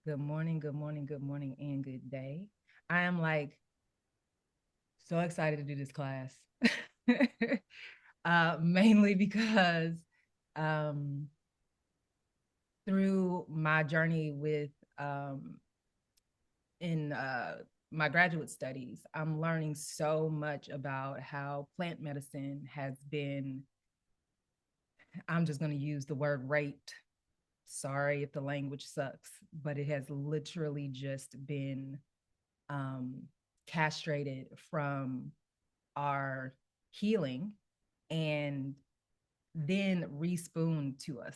Good morning, good morning, good morning, and good day. I am like so excited to do this class. Mainly because um, through my journey with in my graduate studies, I'm learning so much about how plant medicine has been, I'm just going to use the word raped. Sorry if the language sucks, but it has literally just been um, castrated from our healing and then respooned to us.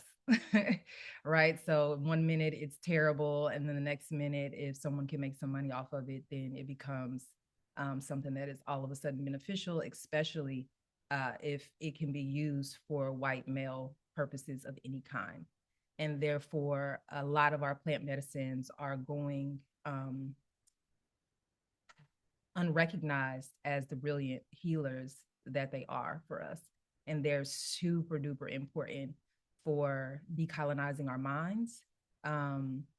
Right. So 1 minute it's terrible. And then the next minute, if someone can make some money off of it, then it becomes something that is all of a sudden beneficial, especially if it can be used for white male purposes of any kind. And therefore, a lot of our plant medicines are going unrecognized as the brilliant healers that they are for us. And they're super duper important for decolonizing our minds,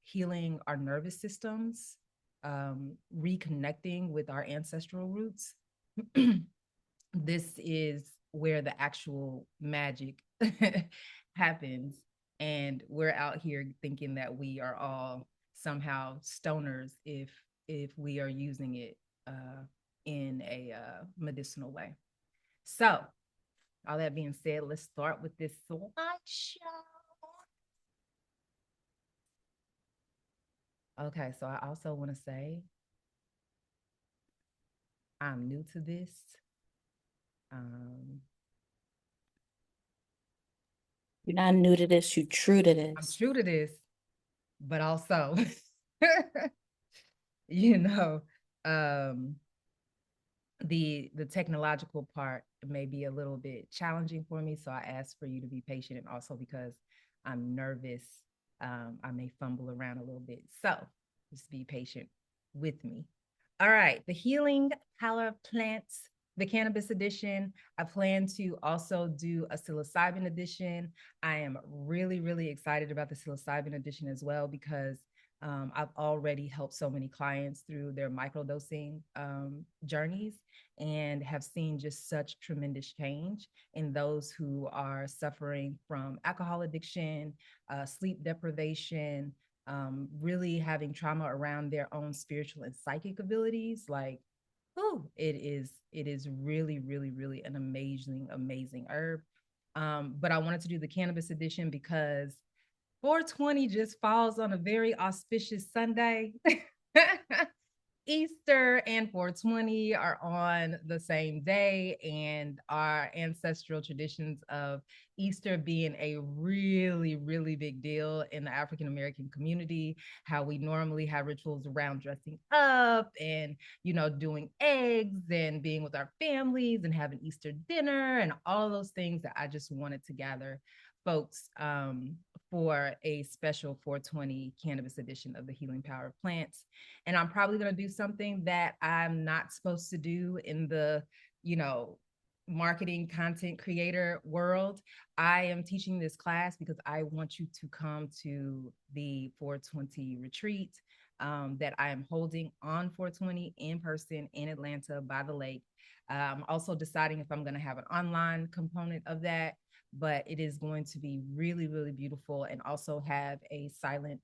healing our nervous systems, reconnecting with our ancestral roots. This is where the actual magic happens. And we're out here thinking that we are all somehow stoners if we are using it in a medicinal way. So, all that being said, let's start with this slideshow. Okay, so I also want to say I'm new to this. Um, You're not new to this, you true to I'm this. true to this, but also, you know, um, the technological part may be a little bit challenging for me. So I ask for you to be patient, and also because I'm nervous, I may fumble around a little bit. So just be patient with me. All right, the healing power of plants, the cannabis edition. I plan to also do a psilocybin edition. I am really, really excited about the psilocybin edition as well because I've already helped so many clients through their microdosing journeys and have seen just such tremendous change in those who are suffering from alcohol addiction, sleep deprivation, really having trauma around their own spiritual and psychic abilities. Like, oh, it is really, really, really an amazing, amazing herb. But I wanted to do the cannabis edition because 420 just falls on a very auspicious Sunday. Easter and 420 are on the same day, and our ancestral traditions of Easter being a really, really big deal in the African American community, how we normally have rituals around dressing up and, doing eggs and being with our families and having Easter dinner and all those things that I just wanted to gather folks for a special 420 cannabis edition of the Healing Power of Plants. And I'm probably going to do something that I'm not supposed to do in the, you know, marketing content creator world. I am teaching this class because I want you to come to the 420 retreat that I am holding on 420 in person in Atlanta by the lake. I'm also deciding if I'm going to have an online component of that, but it is going to be really, really beautiful and also have a silent,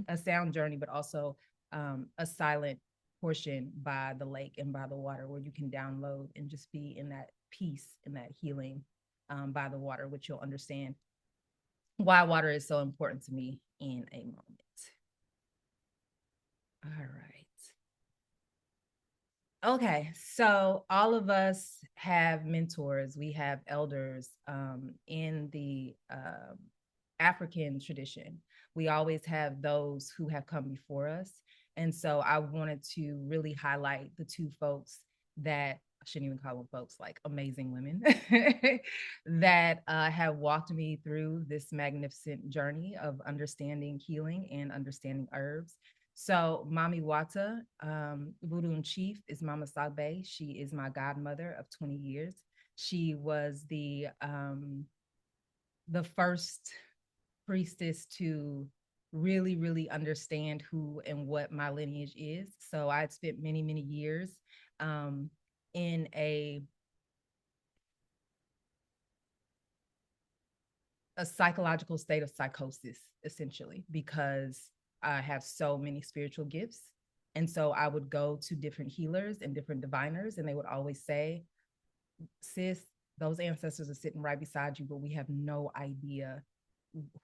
a sound journey, but also a silent portion by the lake and by the water where you can download and just be in that peace and that healing by the water, which you'll understand why water is so important to me in a moment. All right. Okay, so all of us have mentors. We have elders in the African tradition. We always have those who have come before us. And so I wanted to really highlight the two folks that I shouldn't even call them folks, like amazing women that have walked me through this magnificent journey of understanding healing and understanding herbs. So Mami Wata, Voodoo in Chief, is Mama Sagbe. She is my godmother of 20 years. She was the first priestess to really, really understand who and what my lineage is. So I had spent many, many years um, in a psychological state of psychosis, essentially, because I have so many spiritual gifts. And so I would go to different healers and different diviners, and they would always say, sis, those ancestors are sitting right beside you, but we have no idea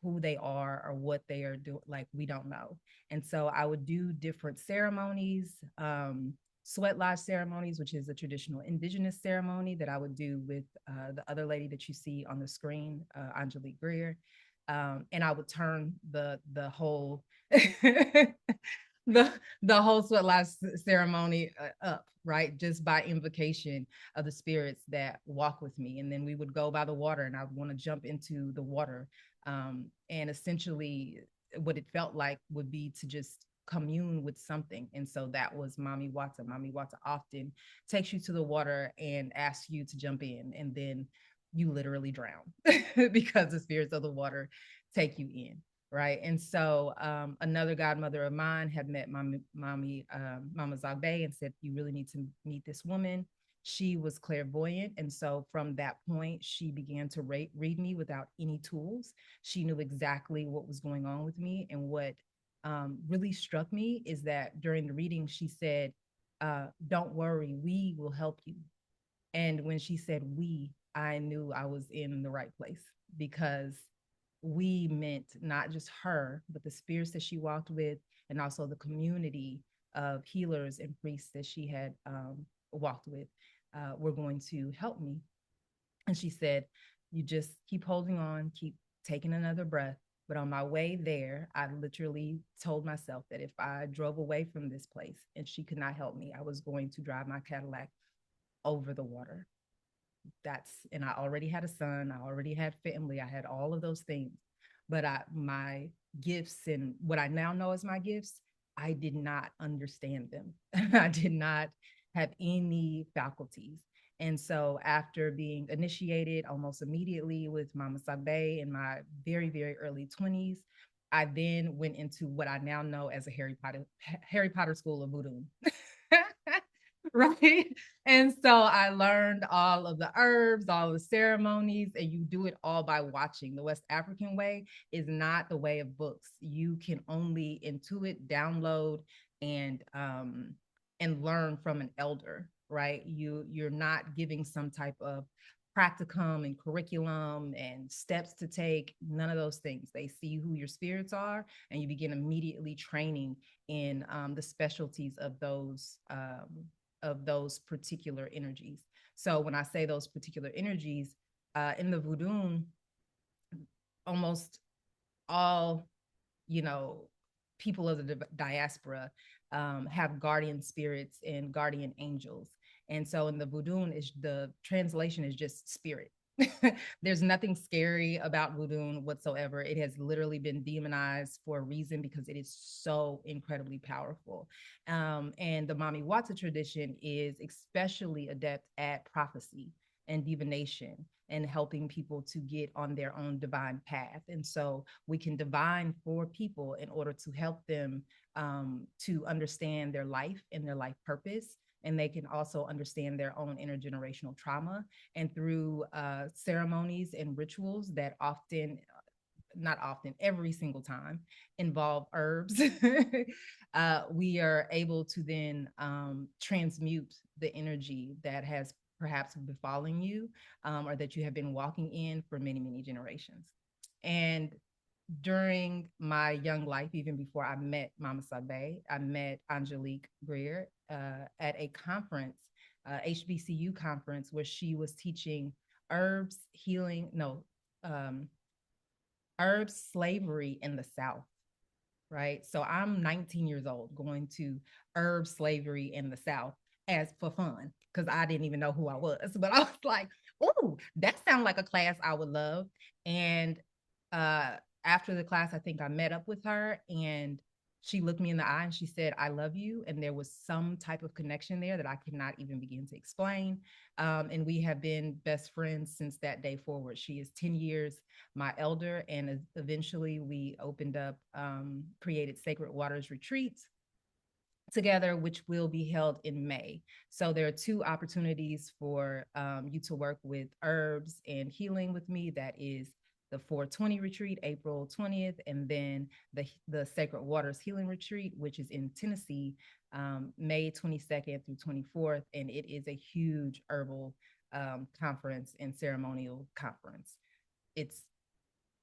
who they are or what they are doing. Like, we don't know. And so I would do different ceremonies, sweat lodge ceremonies, which is a traditional indigenous ceremony that I would do with the other lady that you see on the screen, Angelique Greer. And I would turn the whole the whole sweat lodge ceremony up, right, just by invocation of the spirits that walk with me. And then we would go by the water, and I would want to jump into the water, and essentially what it felt like would be to just commune with something. And so that was Mami Wata. Mami Wata often takes you to the water and asks you to jump in, and then you literally drown because the spirits of the water take you in. Right. And so another godmother of mine had met Mama Zagbe and said, you really need to meet this woman. She was clairvoyant. And so from that point, she began to read me without any tools. She knew exactly what was going on with me. And what really struck me is that during the reading, she said, don't worry, we will help you. And when she said we, I knew I was in the right place, because we meant not just her, but the spirits that she walked with, and also the community of healers and priests that she had walked with were going to help me. And she said, you just keep holding on, keep taking another breath. But on my way there, I literally told myself that if I drove away from this place and she could not help me, I was going to drive my Cadillac over the water. And I already had a son, I already had family, I had all of those things. But my gifts and what I now know as my gifts, I did not understand them. I did not have any faculties. And so after being initiated almost immediately with Mama Sabe in my very, very early 20s, I then went into what I now know as a Harry Potter School of Voodoo. Right. And so I learned all of the herbs, all of the ceremonies, and you do it all by watching. The West African way is not the way of books. You can only intuit, download, and learn from an elder, right? You're not giving some type of practicum and curriculum and steps to take, none of those things. They see who your spirits are, and you begin immediately training in the specialties of those particular energies. So when I say those particular energies, in the voodoo, almost all, you know, people of the diaspora have guardian spirits and guardian angels. And so in the voodoo, is the translation is just spirit. There's nothing scary about voodoo whatsoever. It has literally been demonized for a reason, because it is so incredibly powerful. And the Mami Wata tradition is especially adept at prophecy and divination and helping people to get on their own divine path. And so we can divine for people in order to help them to understand their life and their life purpose. And they can also understand their own intergenerational trauma. And through ceremonies and rituals that often, not often, every single time, involve herbs, we are able to then transmute the energy that has perhaps befalling you, or that you have been walking in for many, many generations. And during my young life, even before I met Mama Sabe, I met Angelique Greer at a conference, HBCU conference, where she was teaching herbs, healing, no, herbs, slavery in the South, right? So I'm 19 years old going to herb slavery in the South as for fun, because I didn't even know who I was. But I was like, oh, that sounds like a class I would love. And uh, after the class, I think I met up with her, and She looked me in the eye and she said, I love you. And there was some type of connection there that I could not even begin to explain. And we have been best friends since that day forward. She is 10 years my elder. And eventually we opened up, created Sacred Waters Retreats together, which will be held in May. So there are two opportunities for you to work with herbs and healing with me. That is the 420 retreat, April 20th, and then the Sacred Waters Healing Retreat, which is in Tennessee, May 22nd through 24th. And it is a huge herbal conference and ceremonial conference. It's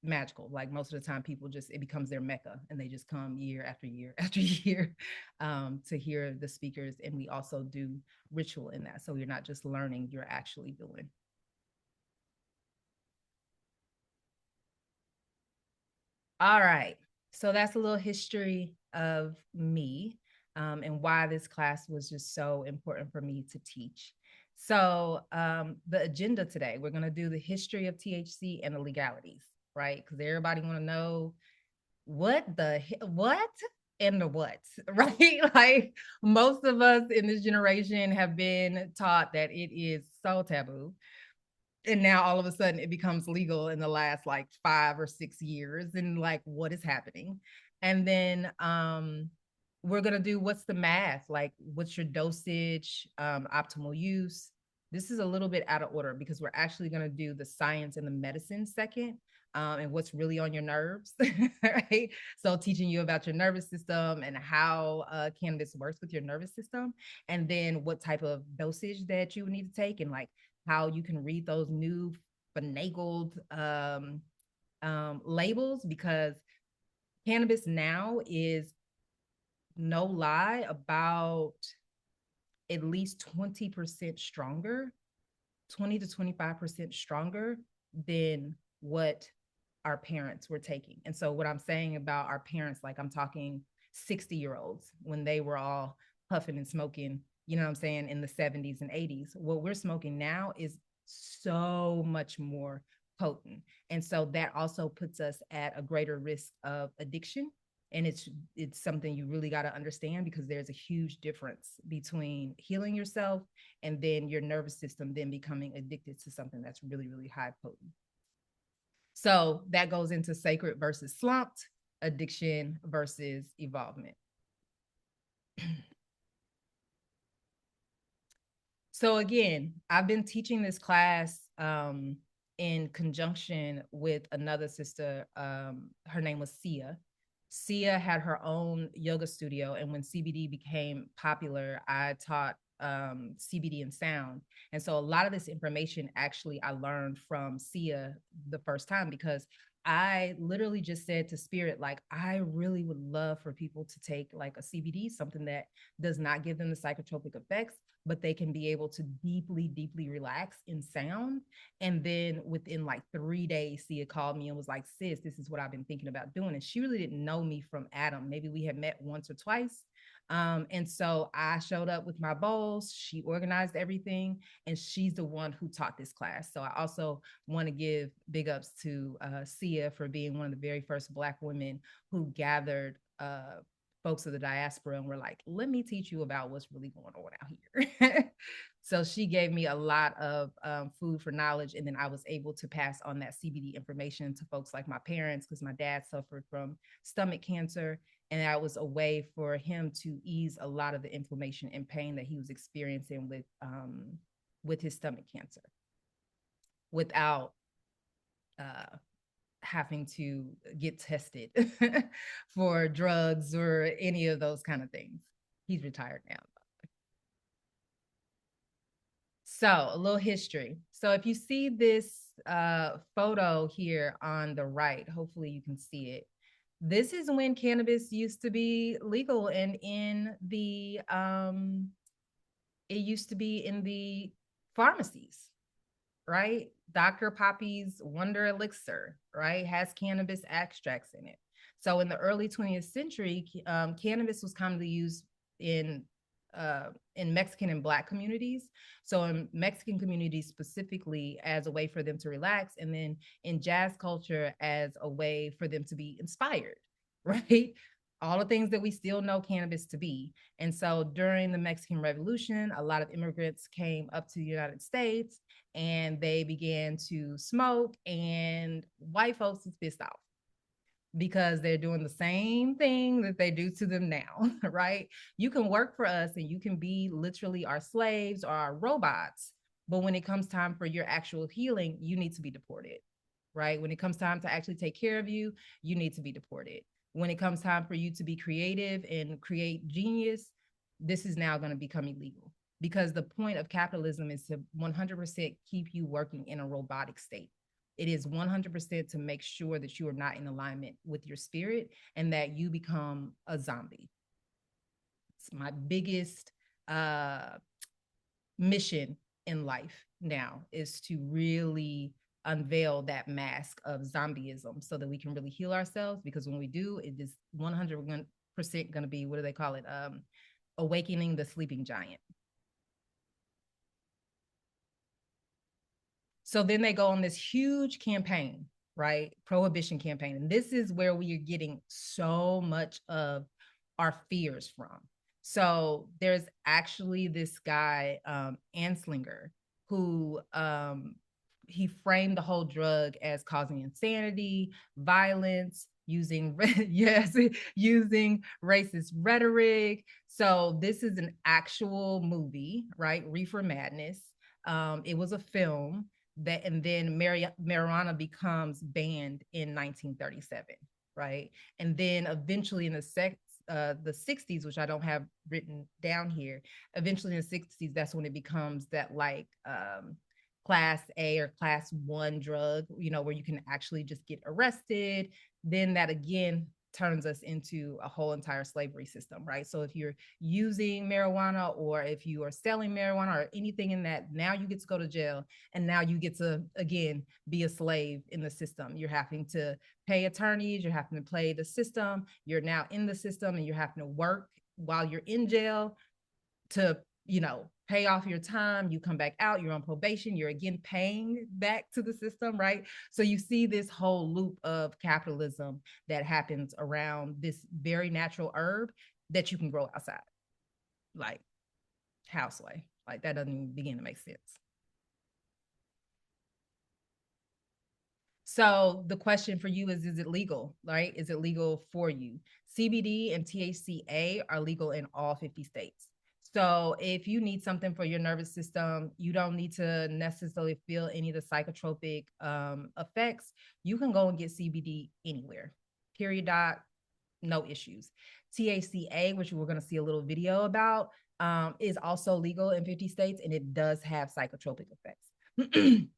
magical. Like most of the time, people just, it becomes their mecca and they just come year after year after year to hear the speakers. And we also do ritual in that. So you're not just learning, you're actually doing. All right. So that's a little history of me and why this class was just so important for me to teach. So the agenda today, we're going to do the history of THC and the legalities, right? Because everybody want to know what and the what, right? Like most of us in this generation have been taught that it is so taboo, and now all of a sudden it becomes legal in the last like 5 or 6 years, and like what is happening. And then we're going to do what's the math, like what's your dosage, optimal use. This is a little bit out of order because we're actually going to do the science and the medicine second, and what's really on your nerves. Right, so teaching you about your nervous system and how cannabis works with your nervous system, and then what type of dosage that you need to take, and like how you can read those new finagled labels, because cannabis now is, no lie, about at least 20% stronger, 20 to 25% stronger than what our parents were taking. And so what I'm saying about our parents, like I'm talking 60-year-olds when they were all puffing and smoking, you know what I'm saying, in the 70s and 80s. What we're smoking now is so much more potent. And so that also puts us at a greater risk of addiction. And it's something you really got to understand, because there's a huge difference between healing yourself and then your nervous system then becoming addicted to something that's really, really high potent. So that goes into sacred versus slumped, addiction versus evolvement. So again, I've been teaching this class in conjunction with another sister. Her name was Sia. Sia had her own yoga studio, and when CBD became popular, I taught CBD and sound. And so a lot of this information actually I learned from Sia the first time, because I literally just said to Spirit, like, I really would love for people to take like a CBD, something that does not give them the psychotropic effects, but they can be able to deeply, deeply relax in sound. And then within like 3 days, Sia called me and was like, sis, this is what I've been thinking about doing. And she really didn't know me from Adam. Maybe we had met once or twice. And so I showed up with my bowls. She organized everything, and she's the one who taught this class. So I also want to give big ups to Sia for being one of the very first Black women who gathered folks of the diaspora and were like, let me teach you about what's really going on out here. So she gave me a lot of food for knowledge. And then I was able to pass on that CBD information to folks like my parents, because my dad suffered from stomach cancer. And that was a way for him to ease a lot of the inflammation and pain that he was experiencing with his stomach cancer, without having to get tested for drugs or any of those kind of things. He's retired now. So a little history. So if you see this photo here on the right, hopefully you can see it. This is when cannabis used to be legal, and it used to be in the pharmacies, right? Dr. Poppy's Wonder Elixir, right, has cannabis extracts in it. So in the early 20th century, cannabis was commonly used in Mexican and Black communities. So in Mexican communities specifically, as a way for them to relax, and then in jazz culture as a way for them to be inspired, right? all the things that we still know cannabis to be. And so during the Mexican Revolution, a lot of immigrants came up to the United States and they began to smoke, and white folks is pissed off because they're doing the same thing that they do to them now, right? You can work for us and you can be literally our slaves or our robots. But when it comes time for your actual healing, you need to be deported, right? When it comes time to actually take care of you, you need to be deported. When it comes time for you to be creative and create genius, this is now going to become illegal, because the point of capitalism is to 100% keep you working in a robotic state. It is 100% to make sure that you are not in alignment with your spirit and that you become a zombie. It's my biggest mission in life now, is to really unveil that mask of zombieism so that we can really heal ourselves. Because when we do, it is 100% going to be, what do they call it? Awakening the sleeping giant. So then they go on this huge campaign, right? Prohibition campaign. And this is where we are getting so much of our fears from. So there's actually this guy, Anslinger, who he framed the whole drug as causing insanity, violence, using yes, using racist rhetoric. So this is an actual movie, right? Reefer Madness. It was a film that, and then marijuana becomes banned in 1937, right? And then eventually in the 60s, which I don't have written down here, eventually in the 60s, that's when it becomes that like class A or class 1 drug, where you can actually just get arrested. Then that again turns us into a whole entire slavery system, right? So if you're using marijuana or if you are selling marijuana or anything in that, now you get to go to jail, and now you get to, again, be a slave in the system. You're having to pay attorneys, you're having to pay the system, you're now in the system, and you're having to work while you're in jail to, pay off your time. You come back out, you're on probation, you're again paying back to the system, right? So you see this whole loop of capitalism that happens around this very natural herb that you can grow outside, like houseway. Like that doesn't even begin to make sense. So the question for you is it legal, right? Is it legal for you? CBD and THCA are legal in all 50 states. So if you need something for your nervous system, you don't need to necessarily feel any of the psychotropic effects. You can go and get CBD anywhere, period, dot, no issues. THCA, which we're going to see a little video about, is also legal in 50 states, and it does have psychotropic effects.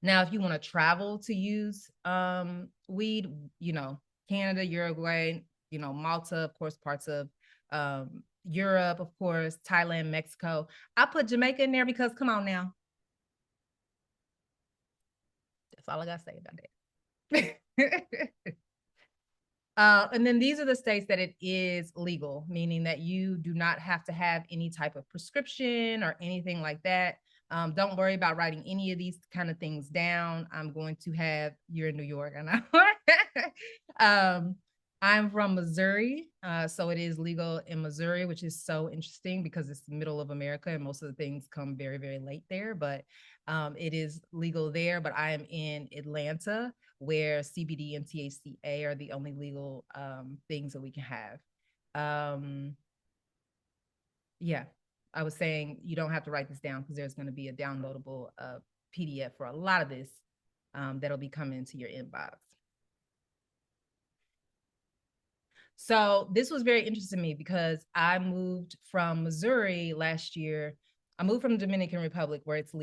Now, if you want to travel to use weed, Canada, Uruguay, Malta, of course, parts of Europe, of course, Thailand, Mexico. I put Jamaica in there because, come on now. That's all I got to say about that. And then these are the states that it is legal, meaning that you do not have to have any type of prescription or anything like that. Don't worry about writing any of these kind of things down. I'm going to have, you're in New York, and I'm from Missouri, so it is legal in Missouri, which is so interesting because it's the middle of America and most of the things come very, very late there, but it is legal there. But I am in Atlanta, where CBD and THCA are the only legal things that we can have. Yeah, I was saying you don't have to write this down because there's going to be a downloadable PDF for a lot of this that'll be coming into your inbox. So this was very interesting to me because I moved from Missouri last year. I moved from the Dominican Republic, where it's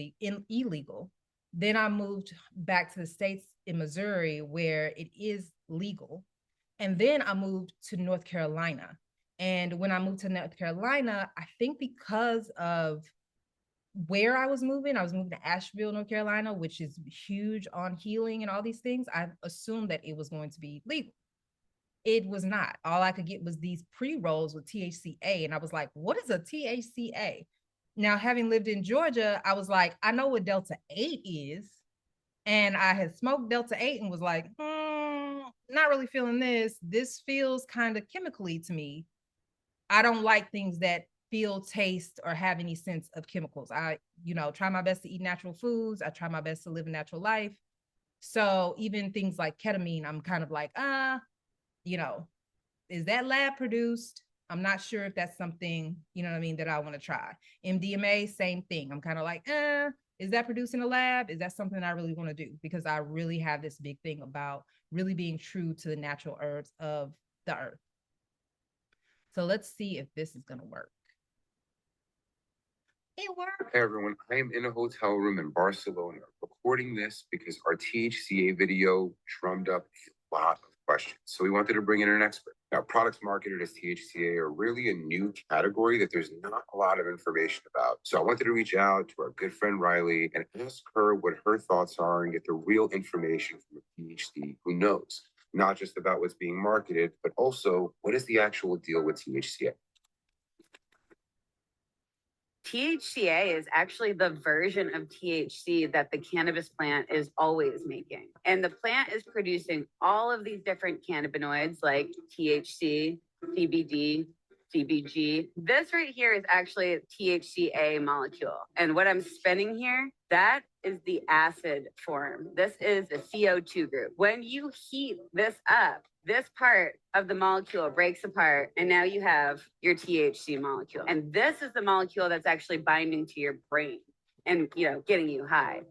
illegal. Then I moved back to the States in Missouri, where it is legal. And then I moved to North Carolina. And when I moved to North Carolina, I think because of where I was moving to Asheville, North Carolina, which is huge on healing and all these things. I assumed that it was going to be legal. It was not. All I could get was these pre-rolls with THCA. And I was like, what is a THCA? Now, having lived in Georgia, I was like, I know what Delta 8 is. And I had smoked Delta 8 and was like, not really feeling this. This feels kind of chemically to me. I don't like things that feel, taste, or have any sense of chemicals. I, try my best to eat natural foods. I try my best to live a natural life. So even things like ketamine, I'm kind of like, you know, is that lab produced? I'm not sure if that's something, that I want to try. MDMA, same thing. I'm kind of like, is that produced in a lab? Is that something I really want to do? Because I really have this big thing about really being true to the natural herbs of the earth. So let's see if this is going to work. It worked. Hey everyone, I am in a hotel room in Barcelona recording this because our THCA video drummed up a lot of questions. So we wanted to bring in an expert. Now, products marketed as THCA are really a new category that there's not a lot of information about. So I wanted to reach out to our good friend Riley and ask her what her thoughts are and get the real information from a PhD who knows, not just about what's being marketed, but also what is the actual deal with THCA. THCA is actually the version of THC that the cannabis plant is always making. And the plant is producing all of these different cannabinoids like THC, CBD, CBG. This right here is actually a THCA molecule. And what I'm spinning here, that is the acid form. This is a CO2 group. When you heat this up, this part of the molecule breaks apart, and now you have your THC molecule. And this is the molecule that's actually binding to your brain and, getting you high.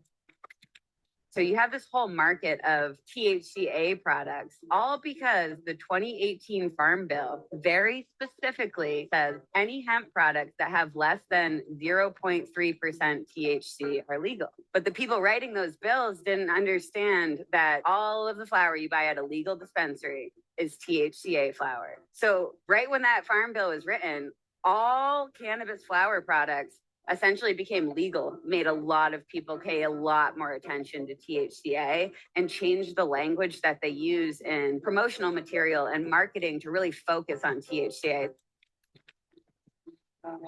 So you have this whole market of THCA products, all because the 2018 Farm Bill very specifically says any hemp products that have less than 0.3% THC are legal. But the people writing those bills didn't understand that all of the flower you buy at a legal dispensary is THCA flower. So right when that Farm Bill was written, all cannabis flower products essentially became legal, made a lot of people pay a lot more attention to THCA and changed the language that they use in promotional material and marketing to really focus on THCA.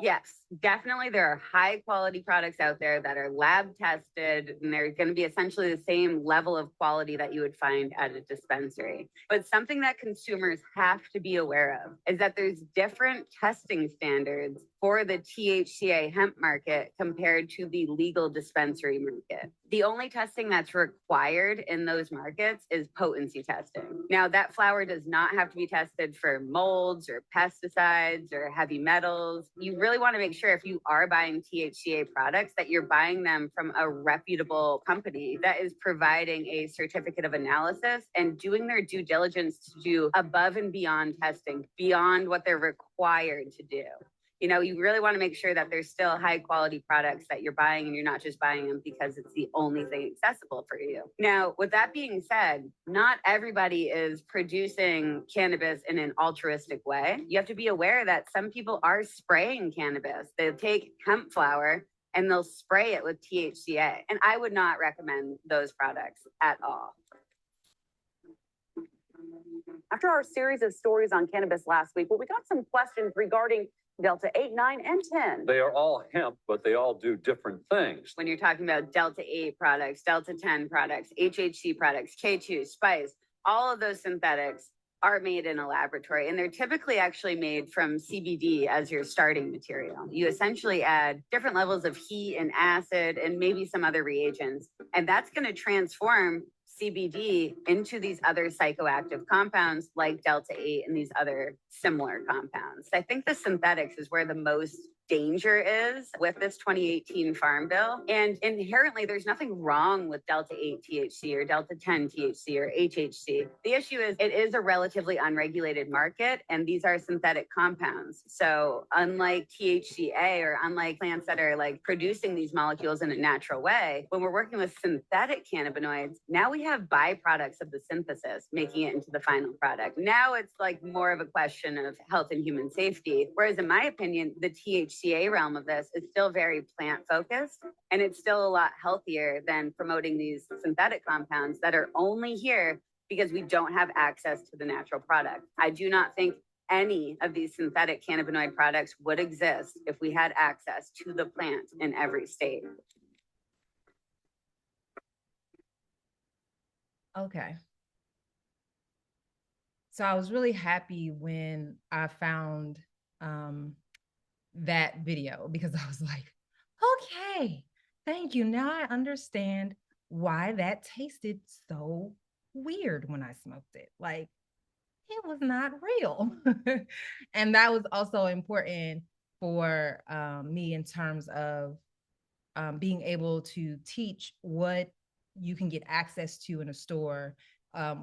Yes, definitely. There are high quality products out there that are lab tested, and they're going to be essentially the same level of quality that you would find at a dispensary. But something that consumers have to be aware of is that there's different testing standards for the THCA hemp market compared to the legal dispensary market. The only testing that's required in those markets is potency testing. Now, that flower does not have to be tested for molds or pesticides or heavy metals. You really want to make sure if you are buying THCA products that you're buying them from a reputable company that is providing a certificate of analysis and doing their due diligence to do above and beyond testing, beyond what they're required to do. You really want to make sure that there's still high quality products that you're buying and you're not just buying them because it's the only thing accessible for you. Now, with that being said, not everybody is producing cannabis in an altruistic way. You have to be aware that some people are spraying cannabis. They'll take hemp flower and they'll spray it with THCA. And I would not recommend those products at all. After our series of stories on cannabis last week, we got some questions regarding Delta 8, 9, and 10. They are all hemp, but they all do different things. When you're talking about Delta 8 products, Delta 10 products, HHC products, K2, spice, all of those synthetics are made in a laboratory, and they're typically actually made from CBD as your starting material. You essentially add different levels of heat and acid and maybe some other reagents, and that's going to transform CBD into these other psychoactive compounds like Delta 8 and these other similar compounds. I think the synthetics is where the most danger is with this 2018 Farm Bill. And inherently, there's nothing wrong with Delta 8 THC or Delta 10 THC or HHC. The issue is it is a relatively unregulated market, and these are synthetic compounds. So unlike THCA or unlike plants that are like producing these molecules in a natural way, when we're working with synthetic cannabinoids, now we have byproducts of the synthesis making it into the final product. Now it's like more of a question of health and human safety. Whereas in my opinion, the THCA realm of this is still very plant focused, and it's still a lot healthier than promoting these synthetic compounds that are only here because we don't have access to the natural product. I do not think any of these synthetic cannabinoid products would exist if we had access to the plant in every state. Okay. So I was really happy when I found that video, because I was like, okay, thank you. Now I understand why that tasted so weird when I smoked it. Like, it was not real. And that was also important for me in terms of being able to teach what you can get access to in a store,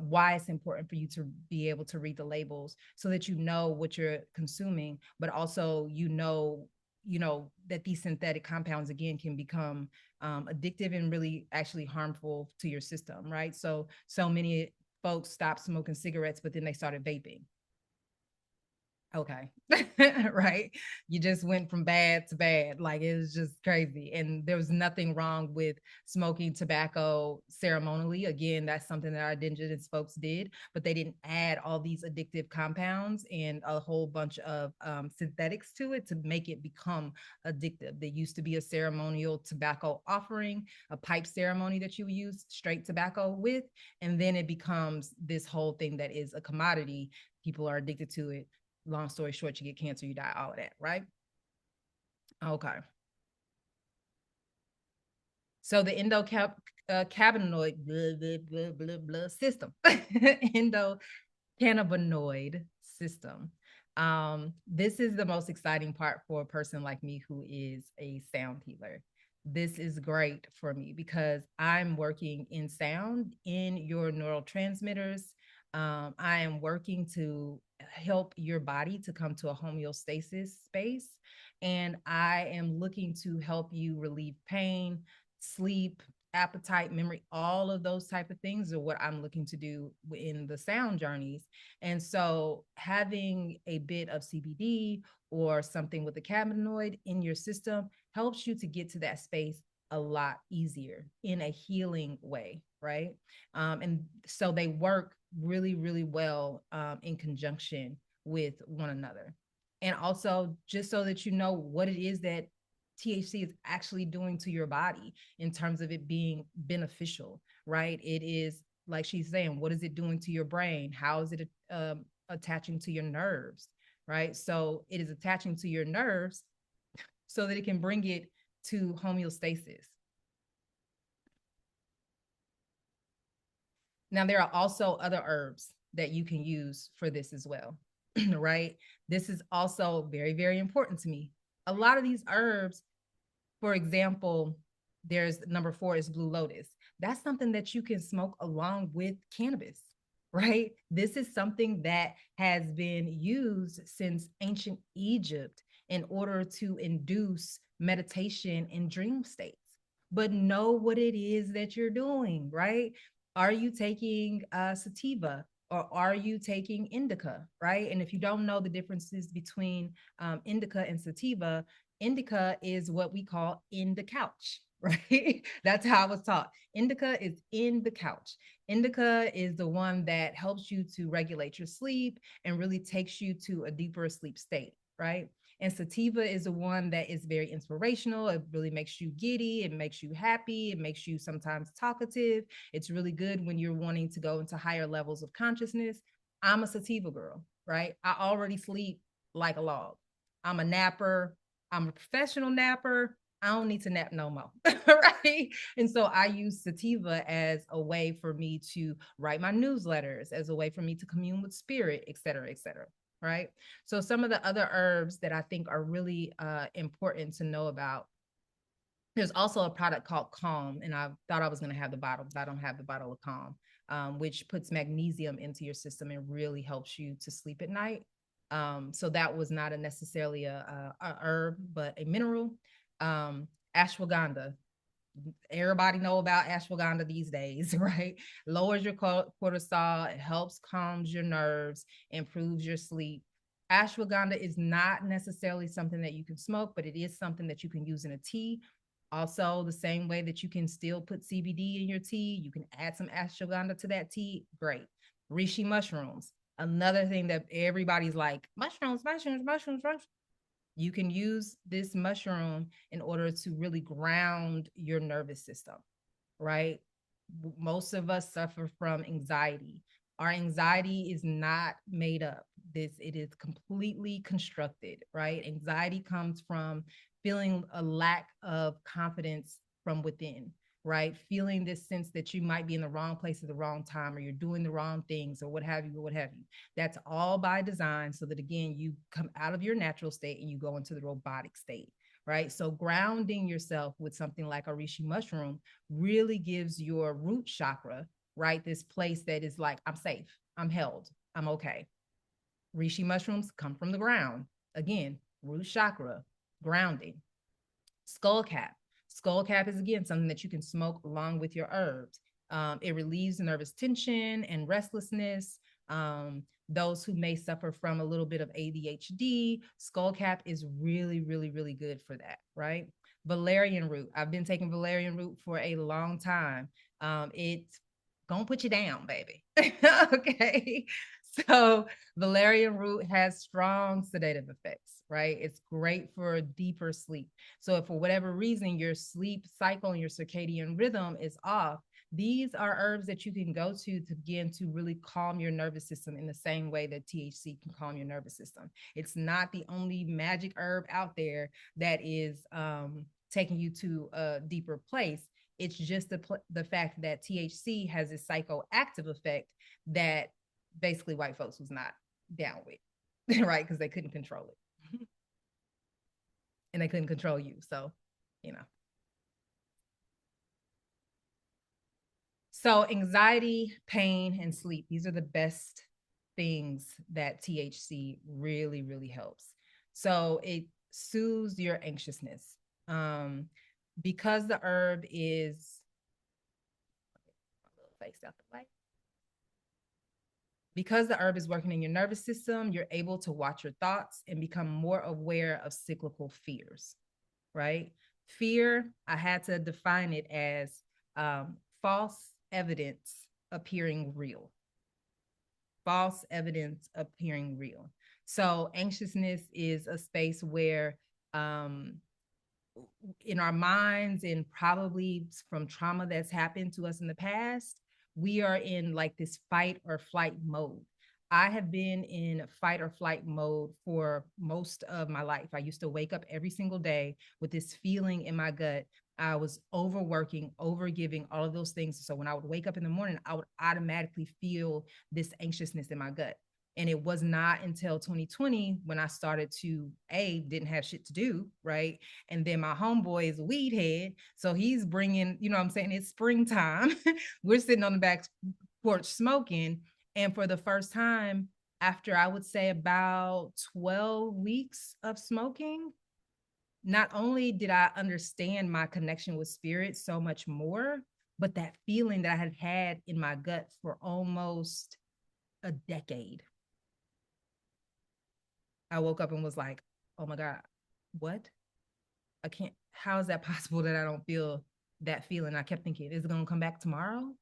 why it's important for you to be able to read the labels so that you know what you're consuming, but also that these synthetic compounds again can become addictive and really actually harmful to your system, right? So many folks stopped smoking cigarettes, but then they started vaping. Okay. Right. You just went from bad to bad. Like, it was just crazy. And there was nothing wrong with smoking tobacco ceremonially. Again, that's something that our indigenous folks did, but they didn't add all these addictive compounds and a whole bunch of synthetics to it to make it become addictive. There used to be a ceremonial tobacco offering, a pipe ceremony that you use straight tobacco with, and then it becomes this whole thing that is a commodity. People are addicted to it. Long story short, you get cancer, you die, all of that, right? Okay. So the endocannabinoid system, endocannabinoid system. This is the most exciting part for a person like me who is a sound healer. This is great for me because I'm working in sound in your neurotransmitters. I am working to help your body to come to a homeostasis space. And I am looking to help you relieve pain, sleep, appetite, memory, all of those type of things are what I'm looking to do in the sound journeys. And so having a bit of CBD or something with a cannabinoid in your system helps you to get to that space a lot easier in a healing way, right? And so they work really, really well in conjunction with one another. And also, just so that you know what it is that THC is actually doing to your body in terms of it being beneficial, right? It is, like she's saying, what is it doing to your brain? How is it attaching to your nerves, right? So it is attaching to your nerves so that it can bring it to homeostasis. Now, there are also other herbs that you can use for this as well, right? This is also very, very important to me. A lot of these herbs, for example, there's number 4 is blue lotus. That's something that you can smoke along with cannabis, right? This is something that has been used since ancient Egypt in order to induce meditation and dream states. But know what it is that you're doing, right? Are you taking sativa? Or are you taking indica, right? And if you don't know the differences between indica and sativa, indica is what we call in the couch, right? That's how I was taught. Indica is in the couch. Indica is the one that helps you to regulate your sleep and really takes you to a deeper sleep state, right? And sativa is the one that is very inspirational. It really makes you giddy. It makes you happy. It makes you sometimes talkative. It's really good when you're wanting to go into higher levels of consciousness. I'm a sativa girl, right? I already sleep like a log. I'm a napper. I'm a professional napper. I don't need to nap no more, right? And so I use sativa as a way for me to write my newsletters, as a way for me to commune with spirit, et cetera, right? So some of the other herbs that I think are really important to know about. There's also a product called Calm, and I thought I was going to have the bottle, but I don't have the bottle of Calm, which puts magnesium into your system and really helps you to sleep at night. So that was not necessarily a herb, but a mineral. Ashwagandha. Everybody know about ashwagandha these days, right? Lowers your cortisol, it helps calms your nerves, improves your sleep. Ashwagandha is not necessarily something that you can smoke, but it is something that you can use in a tea. Also, the same way that you can still put CBD in your tea, you can add some ashwagandha to that tea. Great. Reishi mushrooms, another thing that everybody's like, mushrooms. You can use this mushroom in order to really ground your nervous system, right? Most of us suffer from anxiety. Our anxiety is not made up. It is completely constructed, right? Anxiety comes from feeling a lack of confidence from within, right? Feeling this sense that you might be in the wrong place at the wrong time, or you're doing the wrong things, or what have you, or what have you. That's all by design, so that again, you come out of your natural state and you go into the robotic state, right? So grounding yourself with something like a reishi mushroom really gives your root chakra, right, this place that is like, I'm safe, I'm held, I'm okay. Reishi mushrooms come from the ground. Again, root chakra, grounding. Skull cap. Skull cap is, again, something that you can smoke along with your herbs. It relieves nervous tension and restlessness. Those who may suffer from a little bit of ADHD, skull cap is really, really, really good for that, right? Valerian root. I've been taking valerian root for a long time. It's gonna put you down, baby. Okay. So valerian root has strong sedative effects, right? It's great for deeper sleep. So if for whatever reason your sleep cycle and your circadian rhythm is off, these are herbs that you can go to begin to really calm your nervous system in the same way that THC can calm your nervous system. It's not the only magic herb out there that is taking you to a deeper place. It's just the fact that THC has a psychoactive effect that basically white folks was not down with, right? Because they couldn't control it. And they couldn't control you. So, you know. So anxiety, pain, and sleep, these are the best things that THC really, really helps. So it soothes your anxiousness. Because the herb is, face out the way. Because the herb is working in your nervous system, you're able to watch your thoughts and become more aware of cyclical fears, right? Fear, I had to define it as false evidence appearing real. False evidence appearing real. So anxiousness is a space where in our minds, and probably from trauma that's happened to us in the past, we are in like this fight or flight mode. I have been in fight or flight mode for most of my life. I used to wake up every single day with this feeling in my gut. I was overworking, overgiving, all of those things. So when I would wake up in the morning, I would automatically feel this anxiousness in my gut. And it was not until 2020 when I started to, didn't have shit to do, right? And then my homeboy is a weed head. So he's bringing, you know what I'm saying? It's springtime. We're sitting on the back porch smoking. And for the first time, after I would say about 12 weeks of smoking, not only did I understand my connection with spirit so much more, but that feeling that I had had in my gut for almost a decade. I woke up and was like, oh my God, what? I can't, how is that possible that I don't feel that feeling? I kept thinking, is it going to come back tomorrow?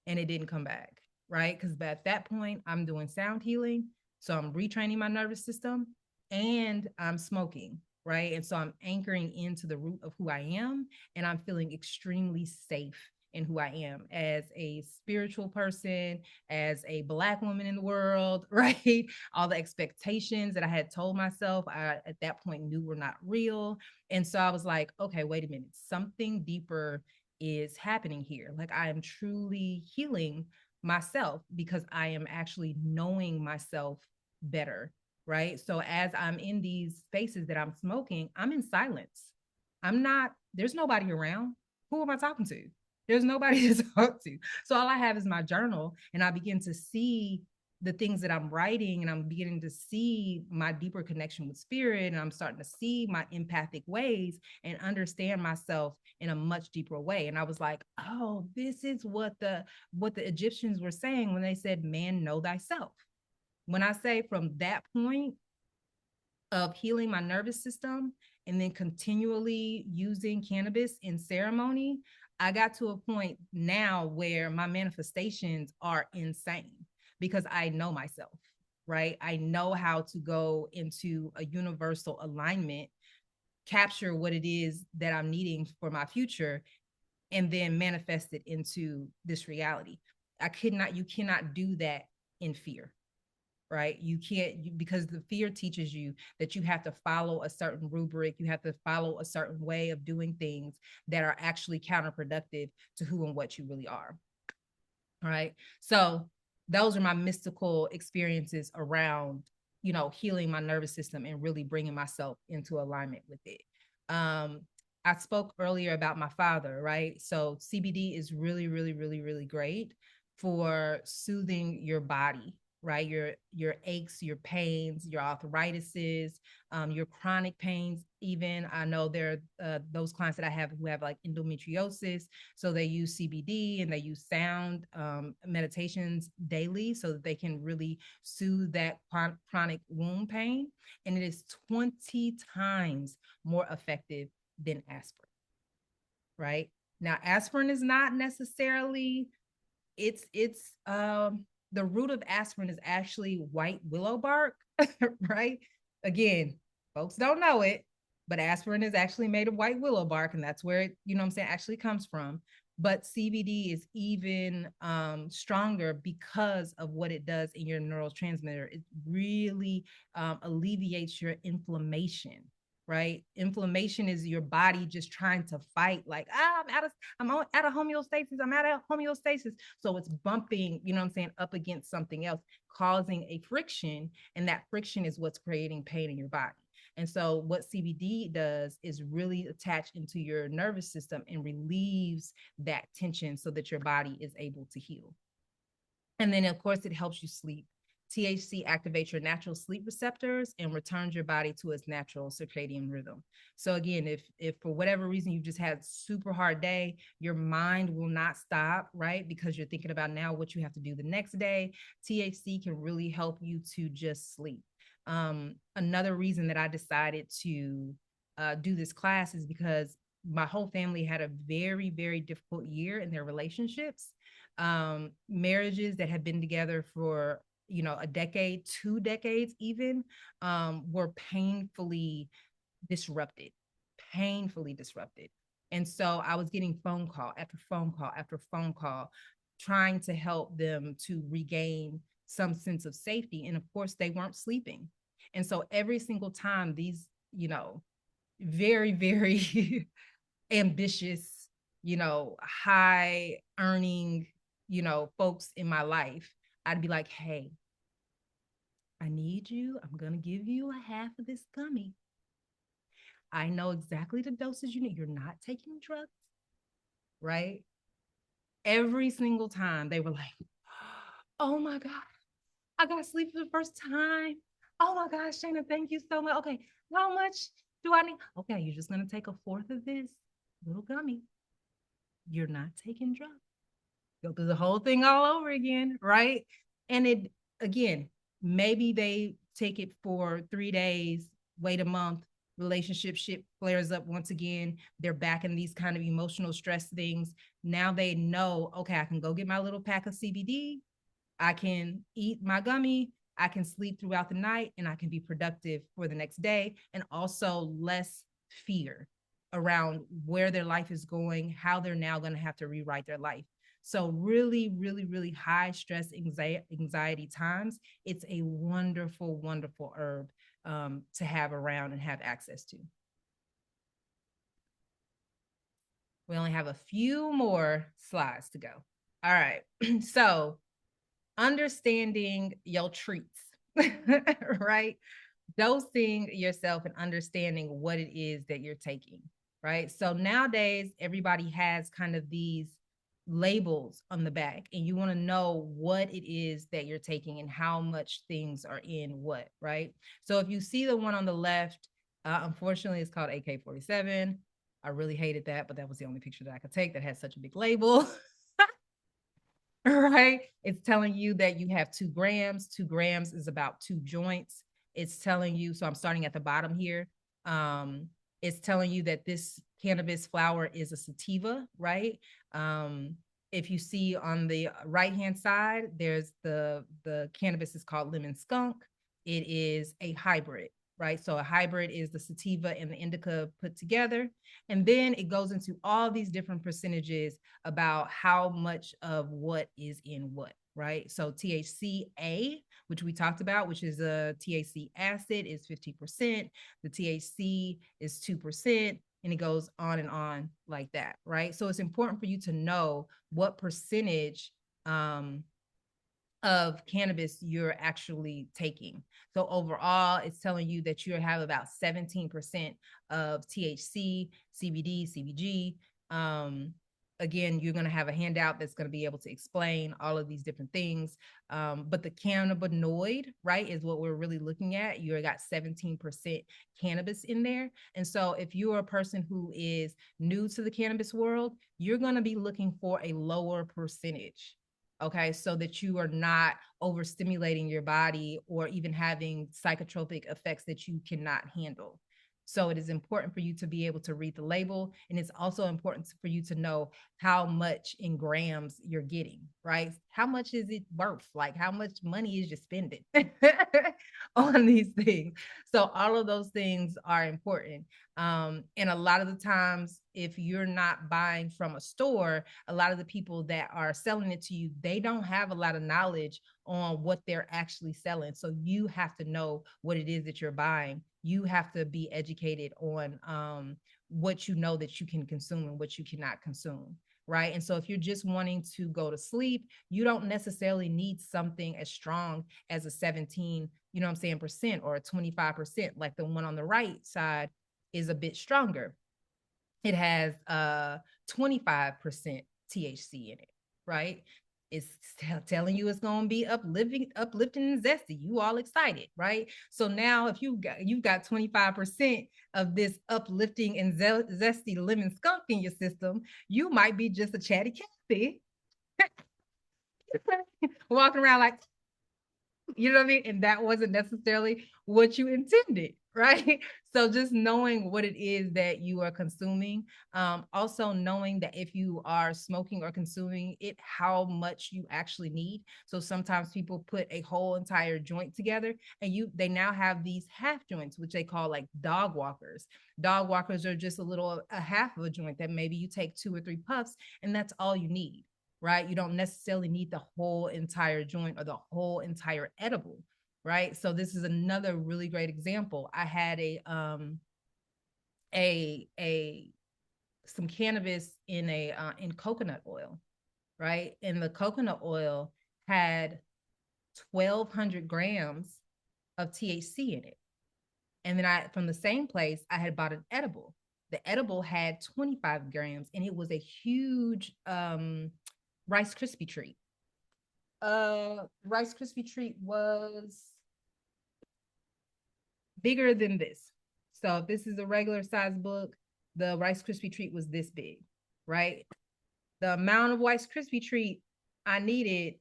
And it didn't come back, right? Because at that point, I'm doing sound healing. So I'm retraining my nervous system and I'm smoking, right? And so I'm anchoring into the root of who I am, and I'm feeling extremely safe in who I am as a spiritual person, as a Black woman in the world, right? All the expectations that I had told myself, I at that point knew were not real. And so I was like, okay, wait a minute, something deeper is happening here. Like I am truly healing myself because I am actually knowing myself better, right? So as I'm in these spaces that I'm smoking, I'm in silence. There's nobody around. Who am I talking to? There's nobody to talk to. So all I have is my journal, and I begin to see the things that I'm writing, and I'm beginning to see my deeper connection with spirit, and I'm starting to see my empathic ways and understand myself in a much deeper way. And I was like, oh, this is what the Egyptians were saying when they said, man, know thyself. When I say from that point of healing my nervous system and then continually using cannabis in ceremony, I got to a point now where my manifestations are insane because I know myself, right? I know how to go into a universal alignment, capture what it is that I'm needing for my future, and then manifest it into this reality. you cannot do that in fear, right? You can't, because the fear teaches you that you have to follow a certain rubric, you have to follow a certain way of doing things that are actually counterproductive to who and what you really are. All right. So those are my mystical experiences around, healing my nervous system and really bringing myself into alignment with it. I spoke earlier about my father, right? So CBD is really, really, really, really great for soothing your body, right? Your aches, your pains, your arthritises, your chronic pains. Even I know there are those clients that I have who have like endometriosis, so they use CBD and they use sound meditations daily so that they can really soothe that chronic wound pain. And it is 20 times more effective than aspirin, right? Now, aspirin is not necessarily, it's the root of aspirin is actually white willow bark, right? Again, folks don't know it, but aspirin is actually made of white willow bark, and that's where it, actually comes from. But CBD is even stronger because of what it does in your neurotransmitter. It really alleviates your inflammation, right? Inflammation is your body just trying to fight, like, I'm out of homeostasis. I'm out of homeostasis. So it's bumping, up against something else, causing a friction. And that friction is what's creating pain in your body. And so what CBD does is really attach into your nervous system and relieves that tension so that your body is able to heal. And then, of course, it helps you sleep. THC activates your natural sleep receptors and returns your body to its natural circadian rhythm. So again, if for whatever reason you just had a super hard day, your mind will not stop, right? Because you're thinking about now what you have to do the next day. THC can really help you to just sleep. Another reason that I decided to do this class is because my whole family had a very, very difficult year in their relationships. Marriages that had been together for a decade, 2 decades even, were painfully disrupted. And so I was getting phone call after phone call after phone call, trying to help them to regain some sense of safety. And of course, they weren't sleeping. And so every single time these, very, very ambitious, high earning, folks in my life, I'd be like, hey, I need you. I'm going to give you a half of this gummy. I know exactly the dosage you need. You're not taking drugs, right? Every single time they were like, oh my God, I got to sleep for the first time. Oh my gosh, Shana, thank you so much. Okay, how much do I need? Okay, you're just going to take a fourth of this little gummy. You're not taking drugs. Go through the whole thing all over again, right? And it, again, maybe they take it for 3 days, wait a month, relationship shit flares up once again. They're back in these kind of emotional stress things. Now they know, okay, I can go get my little pack of CBD. I can eat my gummy. I can sleep throughout the night, and I can be productive for the next day. And also less fear around where their life is going, how they're now going to have to rewrite their life. So really, really, really high stress, anxiety times, it's a wonderful, wonderful herb to have around and have access to. We only have a few more slides to go. All right. So understanding your treats, right? Dosing yourself and understanding what it is that you're taking, right? So nowadays, everybody has kind of these labels on the back, and you want to know what it is that you're taking and how much things are in what, right? So if you see the one on the left, unfortunately, it's called AK-47. I really hated that, but that was the only picture that I could take that had such a big label. Right? It's telling you that you have 2 grams. 2 grams is about 2 joints. It's telling you, so I'm starting at the bottom here. It's telling you that this cannabis flower is a sativa, right? If you see on the right-hand side, there's the cannabis is called lemon skunk. It is a hybrid. right? So a hybrid is the sativa and the indica put together. And then it goes into all these different percentages about how much of what is in what, right? So THCA, which we talked about, which is a THC acid, is 50%. The THC is 2%. And it goes on and on like that, right? So it's important for you to know what percentage of cannabis you're actually taking. So overall, it's telling you that you have about 17% of THC, CBD, CBG. Again, you're going to have a handout that's going to be able to explain all of these different things. But the cannabinoid, right, is what we're really looking at. You got 17% cannabis in there. And so if you're a person who is new to the cannabis world, you're going to be looking for a lower percentage. Okay, so that you are not overstimulating your body or even having psychotropic effects that you cannot handle. So it is important for you to be able to read the label. And it's also important for you to know how much in grams you're getting, right? How much is it worth? Like, how much money is you spending on these things? So all of those things are important. And a lot of the times, if you're not buying from a store, a lot of the people that are selling it to you, they don't have a lot of knowledge on what they're actually selling. So you have to know what it is that you're buying. You have to be educated on what you know that you can consume and what you cannot consume. Right. And so if you're just wanting to go to sleep, you don't necessarily need something as strong as a 17, you know what I'm saying, percent or a 25%, like the one on the right side is a bit stronger. It has 25% THC in it, right? It's telling you it's going to be uplifting and zesty. You all excited, right? So now if you've got 25% of this uplifting and zesty lemon skunk in your system, you might be just a chatty Cathy walking around like, you know what I mean? And that wasn't necessarily what you intended, right? So just knowing what it is that you are consuming, also knowing that if you are smoking or consuming it, how much you actually need. So sometimes people put a whole entire joint together and they now have these half joints, which they call like dog walkers. Dog walkers are just a half of a joint that maybe you take 2 or 3 puffs and that's all you need. Right? You don't necessarily need the whole entire joint or the whole entire edible, right? So this is another really great example. I had some cannabis in coconut oil, right? And the coconut oil had 1,200 grams of THC in it. And then from the same place, I had bought an edible. The edible had 25 grams and it was a huge Rice Krispie treat. Rice Krispie treat was bigger than this. So if this is a regular size book, the Rice Krispie treat was this big, right? The amount of Rice Krispie treat I needed,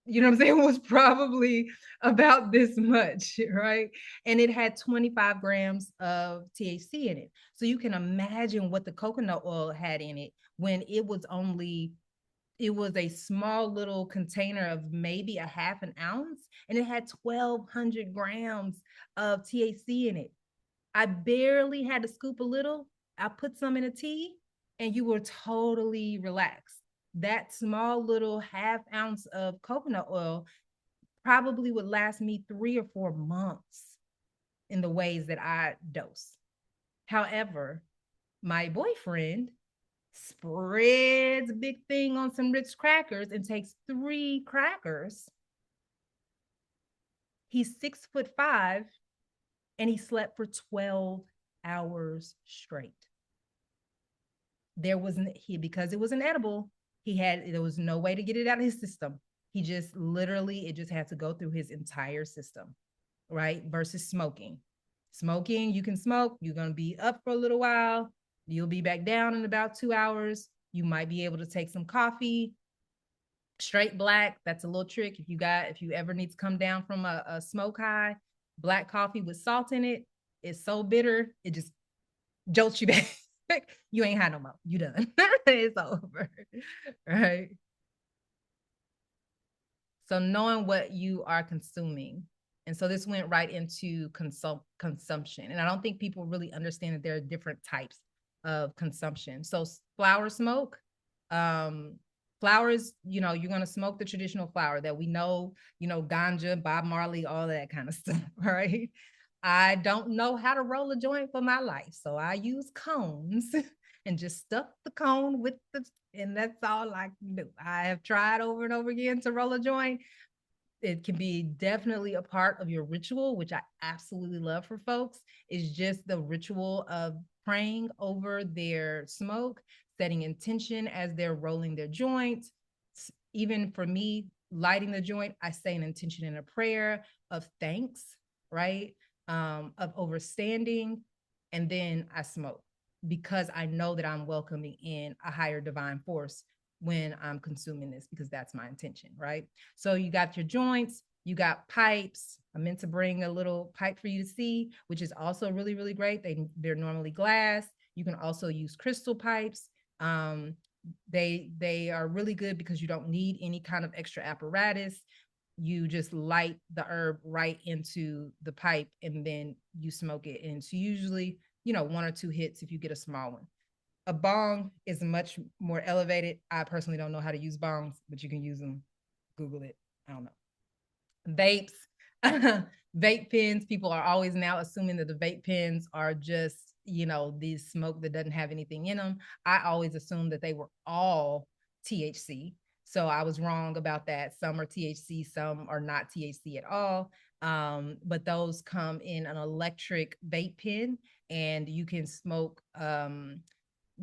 you know what I'm saying, was probably about this much, right? And it had 25 grams of THC in it. So you can imagine what the coconut oil had in it when it was a small little container of maybe a half an ounce, and it had 1,200 grams of THC in it. I barely had to scoop a little. I put some in a tea, and you were totally relaxed. That small little half ounce of coconut oil probably would last me 3 or 4 months in the ways that I dose. However, my boyfriend spreads a big thing on some Ritz crackers and takes 3 crackers. He's 6'5" and he slept for 12 hours straight. Because it was an edible, there was no way to get it out of his system. It just had to go through his entire system, right? Versus smoking. Smoking, you can smoke, you're going to be up for a little while. You'll be back down in about 2 hours. You might be able to take some coffee, straight black. That's a little trick. If you ever need to come down from a smoke high, black coffee with salt in it, it's so bitter, it just jolts you back. You ain't had no more. You done. It's over. Right? So knowing what you are consuming And so this went right into consumption. And I don't think people really understand that there are different types of consumption. So flower smoke, flowers, you're going to smoke the traditional flower that we know, ganja, Bob Marley, all that kind of stuff, right? I don't know how to roll a joint for my life. So I use cones and just stuff the cone with and that's all I can do. I have tried over and over again to roll a joint. It can be definitely a part of your ritual, which I absolutely love for folks, is just the ritual of praying over their smoke, setting intention as they're rolling their joint. Even for me, lighting the joint, I say an intention in a prayer of thanks, right? Of overstanding, and then I smoke because I know that I'm welcoming in a higher divine force when I'm consuming this, because that's my intention, right? So you got your joints, you got pipes. I meant to bring a little pipe for you to see, which is also really, really great. They're normally glass. You can also use crystal pipes. They are really good because you don't need any kind of extra apparatus. You just light the herb right into the pipe and then you smoke it. And it's usually, 1 or 2 hits if you get a small one. A bong is much more elevated. I personally don't know how to use bongs, but you can use them. Google it. I don't know. Vapes, vape pens. People are always now assuming that the vape pens are just, these smoke that doesn't have anything in them. I always assumed that they were all THC. So I was wrong about that. Some are THC, some are not THC at all. But those come in an electric vape pen, and you can smoke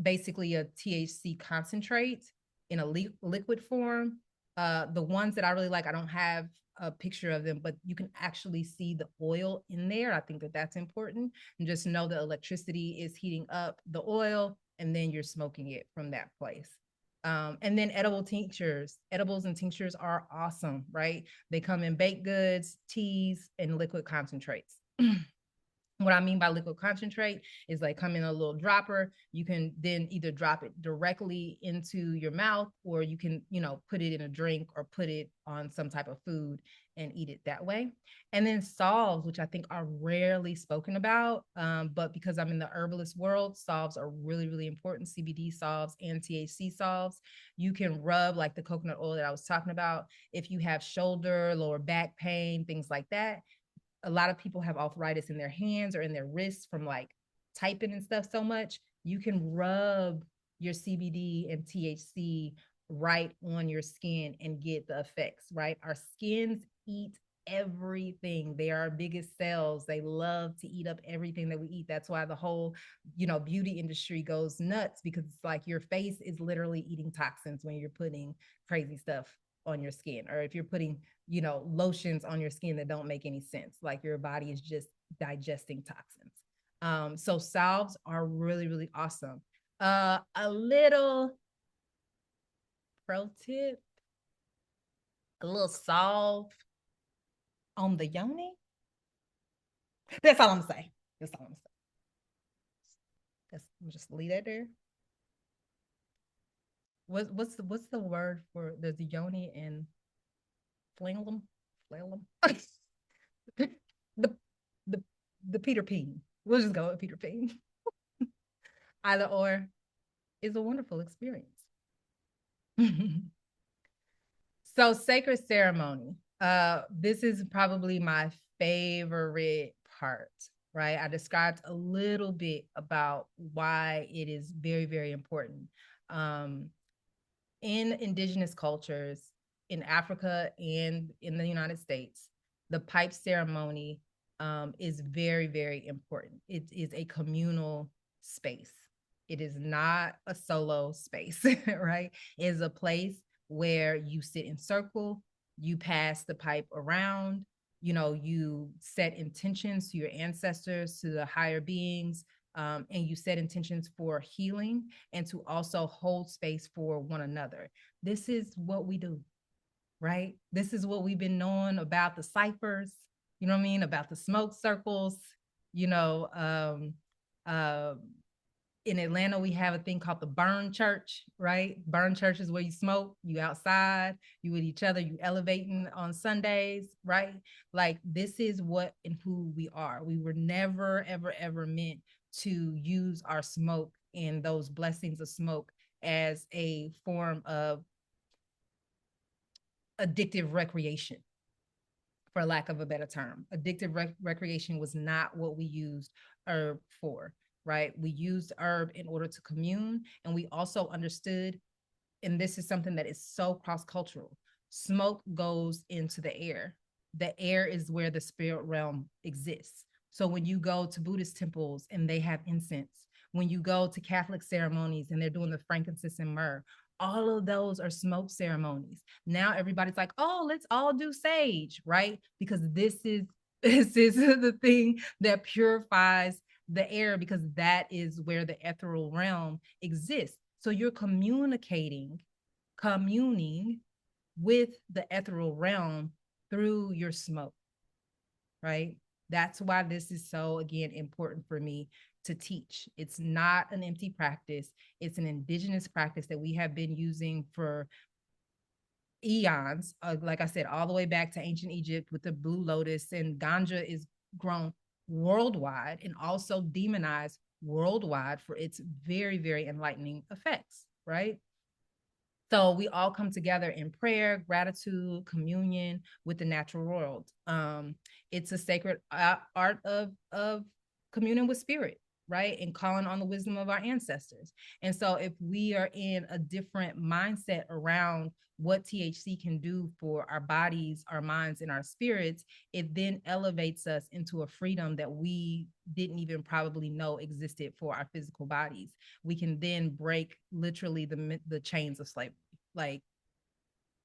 basically a THC concentrate in a liquid form. The ones that I really like, I don't have a picture of them, but you can actually see the oil in there. I think that that's important. And just know that electricity is heating up the oil, and then you're smoking it from that place. And then edible tinctures. Edibles and tinctures are awesome, right? They come in baked goods, teas, and liquid concentrates. What I mean by liquid concentrate is like come in a little dropper. You can then either drop it directly into your mouth, or you can, put it in a drink or put it on some type of food and eat it that way. And then solves, which I think are rarely spoken about. But because I'm in the herbalist world, solves are really, really important. CBD solves and THC solves. You can rub like the coconut oil that I was talking about. If you have shoulder, lower back pain, things like that. A lot of people have arthritis in their hands or in their wrists from like typing and stuff so much. You can rub your CBD and THC right on your skin and get the effects, right? Our skins eat everything. They are our biggest cells. They love to eat up everything that we eat. That's why the whole, beauty industry goes nuts, because it's like your face is literally eating toxins when you're putting crazy stuff on your skin, or if you're putting lotions on your skin that don't make any sense, like your body is just digesting toxins. So salves are really, really awesome. A little pro tip, a little salve on the yoni. That's all I'm gonna say. That's all I'm gonna say. I'm just leave that there. What's the word for the yoni and flalum? the the Peter Peen. We'll just go with Peter Peen. Either or is a wonderful experience. So sacred ceremony. This is probably my favorite part, right? I described a little bit about why it is very, very important. In indigenous cultures, in Africa and in the United States, the pipe ceremony is very, very important. It is a communal space. It is not a solo space, right? It is a place where you sit in circle, you pass the pipe around, you set intentions to your ancestors, to the higher beings, and you set intentions for healing and to also hold space for one another. This is what we do, right? This is what we've been knowing about the ciphers, about the smoke circles, in Atlanta, we have a thing called the burn church, right? Burn church is where you smoke, you outside, you with each other, you elevating on Sundays, right? Like this is what and who we are. We were never, ever, ever meant to use our smoke and those blessings of smoke as a form of addictive recreation, for lack of a better term. Addictive recreation was not what we used herb for, right? We used herb in order to commune, and we also understood, and this is something that is so cross-cultural, smoke goes into the air. The air is where the spirit realm exists. So when you go to Buddhist temples and they have incense, when you go to Catholic ceremonies and they're doing the frankincense and myrrh, all of those are smoke ceremonies. Now everybody's like, oh, let's all do sage, right? Because this is the thing that purifies the air, because that is where the ethereal realm exists. So you're communing with the ethereal realm through your smoke, right? That's why this is so, again, important for me to teach. It's not an empty practice. It's an indigenous practice that we have been using for eons. Like I said, all the way back to ancient Egypt with the blue lotus, and ganja is grown worldwide and also demonized worldwide for its very, very enlightening effects, right? So we all come together in prayer, gratitude, communion with the natural world. It's a sacred art of communing with spirit, right? And calling on the wisdom of our ancestors. And so if we are in a different mindset around what THC can do for our bodies, our minds, and our spirits, it then elevates us into a freedom that we didn't even probably know existed for our physical bodies. We can then break literally the chains of slavery, like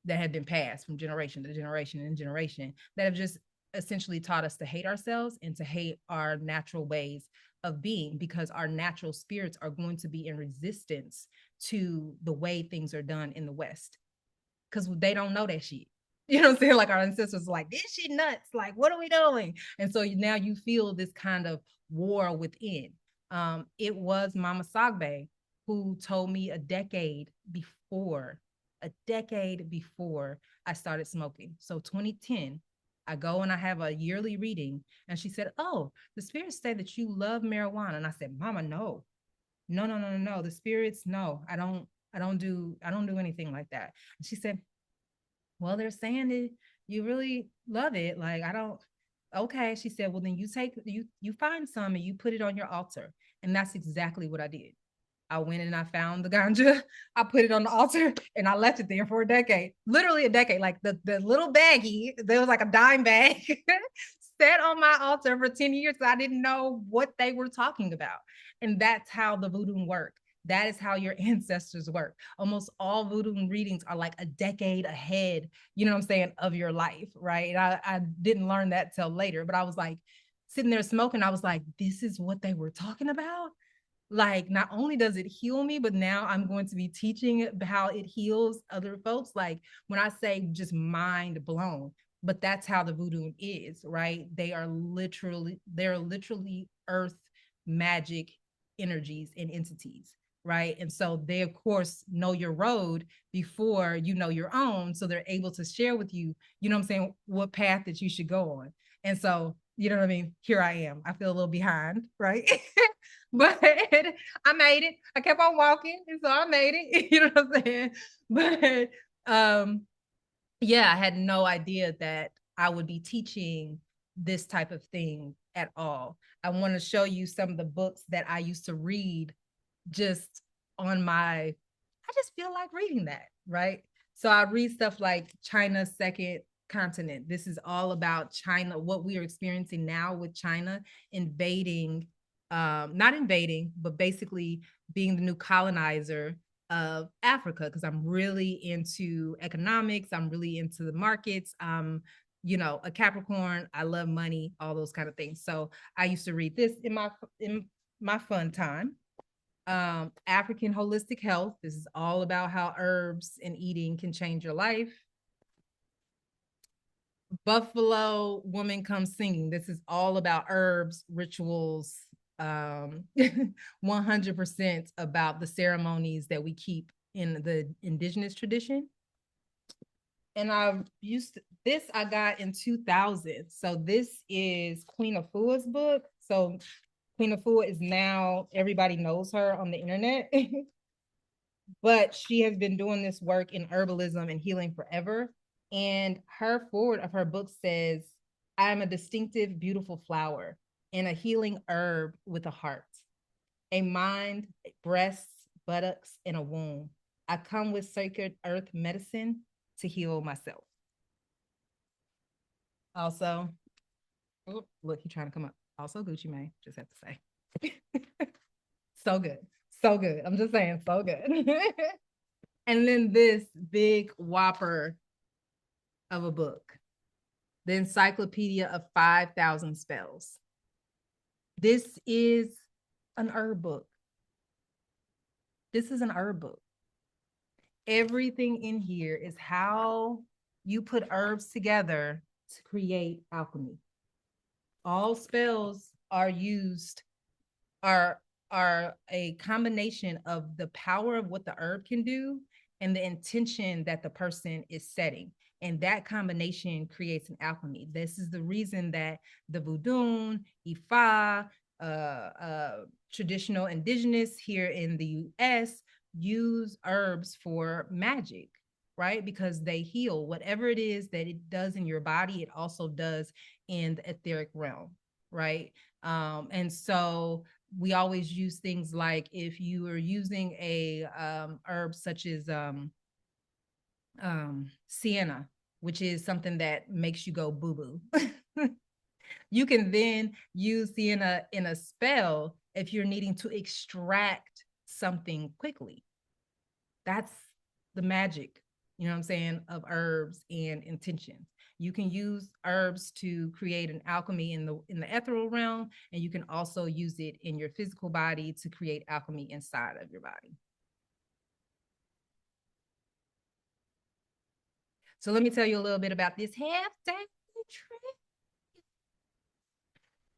that had been passed from generation to generation and generation, that have just essentially taught us to hate ourselves and to hate our natural ways of being, because our natural spirits are going to be in resistance to the way things are done in the West, because they don't know that shit. You know what I'm saying? Like our ancestors are like, this shit nuts. Like, what are we doing? And so now you feel this kind of war within. It was Mama Sagbe who told me a decade before I started smoking. So 2010, I go and I have a yearly reading, and she said, oh, the spirits say that you love marijuana. And I said, Mama, no. No. The spirits, no, I don't do anything like that. And she said, well, they're saying that you really love it. Like, I don't, okay. She said, well, then you find some and you put it on your altar. And that's exactly what I did. I went and I found the ganja, I put it on the altar, and I left it there for a decade, literally a decade. Like the little baggie, there was like a dime bag, sat on my altar for 10 years. I didn't know what they were talking about. And that's how the voodoo worked. That is how your ancestors work. Almost all voodoo readings are like a decade ahead, you know what I'm saying, of your life, right? And I didn't learn that till later, but I was like sitting there smoking. I was like, this is what they were talking about? Like, not only does it heal me, but now I'm going to be teaching how it heals other folks. Like, when I say just mind blown, but that's how the voodoo is, right? They're literally earth magic energies and entities, right? And so they, of course, know your road before you know your own. So they're able to share with you, you know what I'm saying, what path that you should go on. And so, you know what I mean? Here I am. I feel a little behind, right? But I made it. I kept on walking, and so I made it. You know what I'm saying? But yeah, I had no idea that I would be teaching this type of thing at all. I want to show you some of the books that I used to read just on my, I just feel like reading that, right? So I read stuff like China's Second Continent. This is all about China, what we are experiencing now with China invading, not invading, but basically being the new colonizer of Africa, because I'm really into economics. I'm really into the markets. You know, a Capricorn. I love money, all those kind of things. So I used to read this in my fun time. African Holistic Health. This is all about how herbs and eating can change your life. Buffalo Woman Comes Singing. This is all about herbs, rituals, 100% about the ceremonies that we keep in the indigenous tradition. And I've used this, I got in 2000. So this is Queen Afua's book. So Queen Afua is now, everybody knows her on the internet, but she has been doing this work in herbalism and healing forever. And her forward of her book says, I am a distinctive, beautiful flower and a healing herb with a heart, a mind, breasts, buttocks, and a womb. I come with sacred earth medicine to heal myself. Also, oh, look, he's trying to come up. Also, Gucci Mane, just have to say. So good. So good. I'm just saying, so good. And then this big whopper of a book, the Encyclopedia of 5,000 Spells. This is an herb book. This is an herb book. Everything in here is how you put herbs together to create alchemy. All spells are used, are a combination of the power of what the herb can do and the intention that the person is setting. And that combination creates an alchemy. This is the reason that the Voodoo, Ifa, traditional indigenous here in the US use herbs for magic, right? Because they heal. Whatever it is that it does in your body, it also does in the etheric realm, right? And so we always use things like, if you are using a herb such as sienna, which is something that makes you go boo-boo. You can then use sienna in a spell if you're needing to extract something quickly. That's the magic, you know what I'm saying, of herbs and intentions. You can use herbs to create an alchemy in the ethereal realm, and you can also use it in your physical body to create alchemy inside of your body. So let me tell you a little bit about this half-day trip.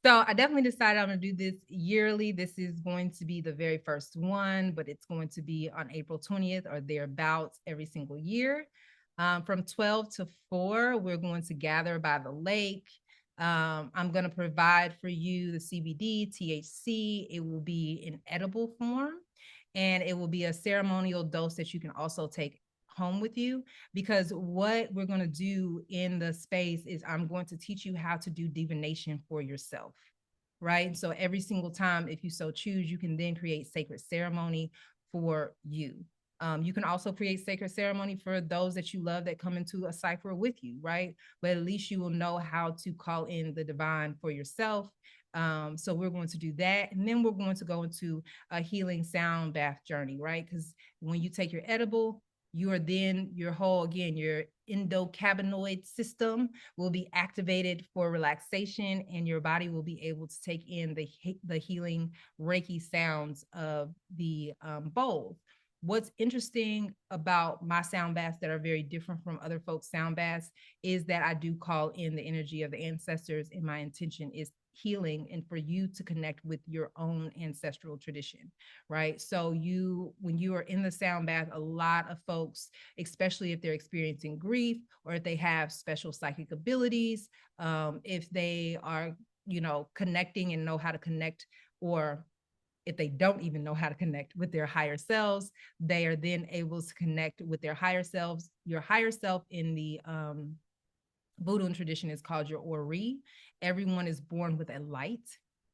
So I definitely decided I'm going to do this yearly. This is going to be the very first one, but it's going to be on April 20th or thereabouts every single year. From 12 to 4, we're going to gather by the lake. I'm going to provide for you the CBD, THC. It will be in edible form, and it will be a ceremonial dose that you can also take home with you, because what we're going to do in the space is I'm going to teach you how to do divination for yourself, right? So every single time, if you so choose, you can then create sacred ceremony for you. You can also create sacred ceremony for those that you love that come into a cipher with you, right? But at least you will know how to call in the divine for yourself. So we're going to do that. And then we're going to go into a healing sound bath journey, right? Because when you take your edible, you are then, your whole, again, your endocannabinoid system will be activated for relaxation, and your body will be able to take in the healing Reiki sounds of the bowl. What's interesting about my sound baths that are very different from other folks' sound baths is that I do call in the energy of the ancestors, and my intention is healing and for you to connect with your own ancestral tradition, right? So when you are in the sound bath, a lot of folks, especially if they're experiencing grief or if they have special psychic abilities, if they are, connecting and know how to connect, or if they don't even know how to connect with their higher selves, they are then able to connect with their higher selves. Your higher self in the Voodoo tradition is called your Ori. Everyone is born with a light,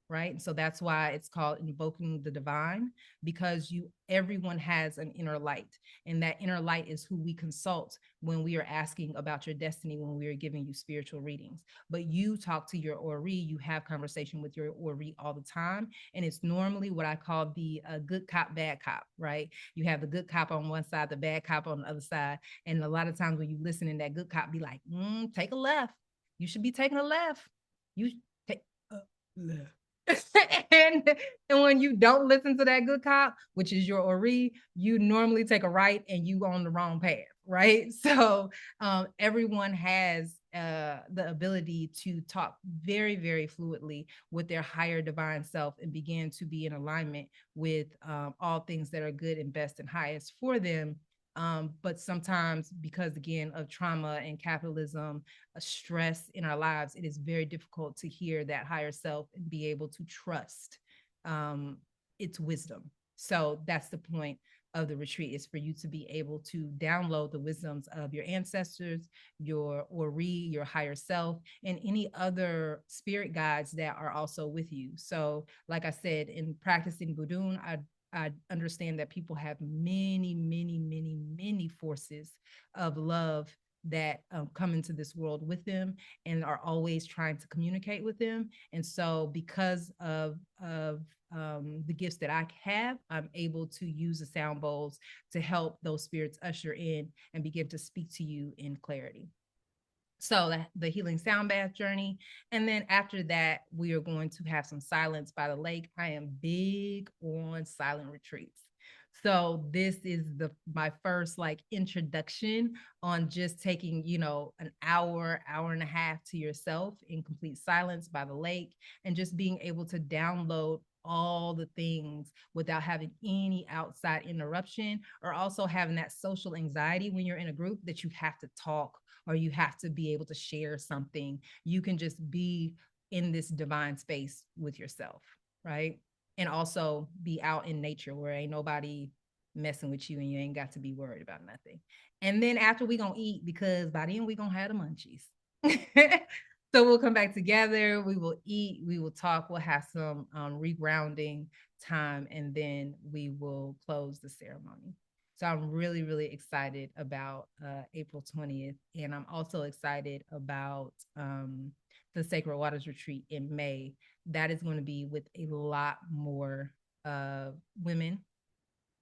right? So that's why it's called invoking the divine, because everyone has an inner light, and that inner light is who we consult when we are asking about your destiny, when we are giving you spiritual readings. But you talk to your Ori, you have conversation with your Ori all the time, and it's normally what I call the good cop, bad cop, right? You have the good cop on one side, the bad cop on the other side, and a lot of times when you listen, and that good cop be like, take a left. You should be taking a left. You take a left. and when you don't listen to that good cop, which is your Ori, you normally take a right and you on the wrong path, right? So everyone has the ability to talk very, very fluidly with their higher divine self and begin to be in alignment with all things that are good and best and highest for them. But sometimes, because again of trauma and capitalism, stress in our lives, it is very difficult to hear that higher self and be able to trust its wisdom. So that's the point of the retreat, is for you to be able to download the wisdoms of your ancestors, your Ori, your higher self, and any other spirit guides that are also with you. So, like I said, in practicing Budun, I understand that people have many, many, many, many forces of love that come into this world with them and are always trying to communicate with them. And so, because of the gifts that I have, I'm able to use the sound bowls to help those spirits usher in and begin to speak to you in clarity. So the healing sound bath journey. And then after that, we are going to have some silence by the lake. I am big on silent retreats. So this is my first like introduction on just taking, an hour, hour and a half to yourself in complete silence by the lake, and just being able to download all the things without having any outside interruption, or also having that social anxiety when you're in a group that you have to talk or you have to be able to share something. You can just be in this divine space with yourself, right? And also be out in nature where ain't nobody messing with you and you ain't got to be worried about nothing. And then after we gonna eat, because by then we gonna have the munchies. So we'll come back together, we will eat, we will talk, we'll have some regrounding time, and then we will close the ceremony. So I'm really, really excited about April 20th. And I'm also excited about the Sacred Waters Retreat in May. That is going to be with a lot more women.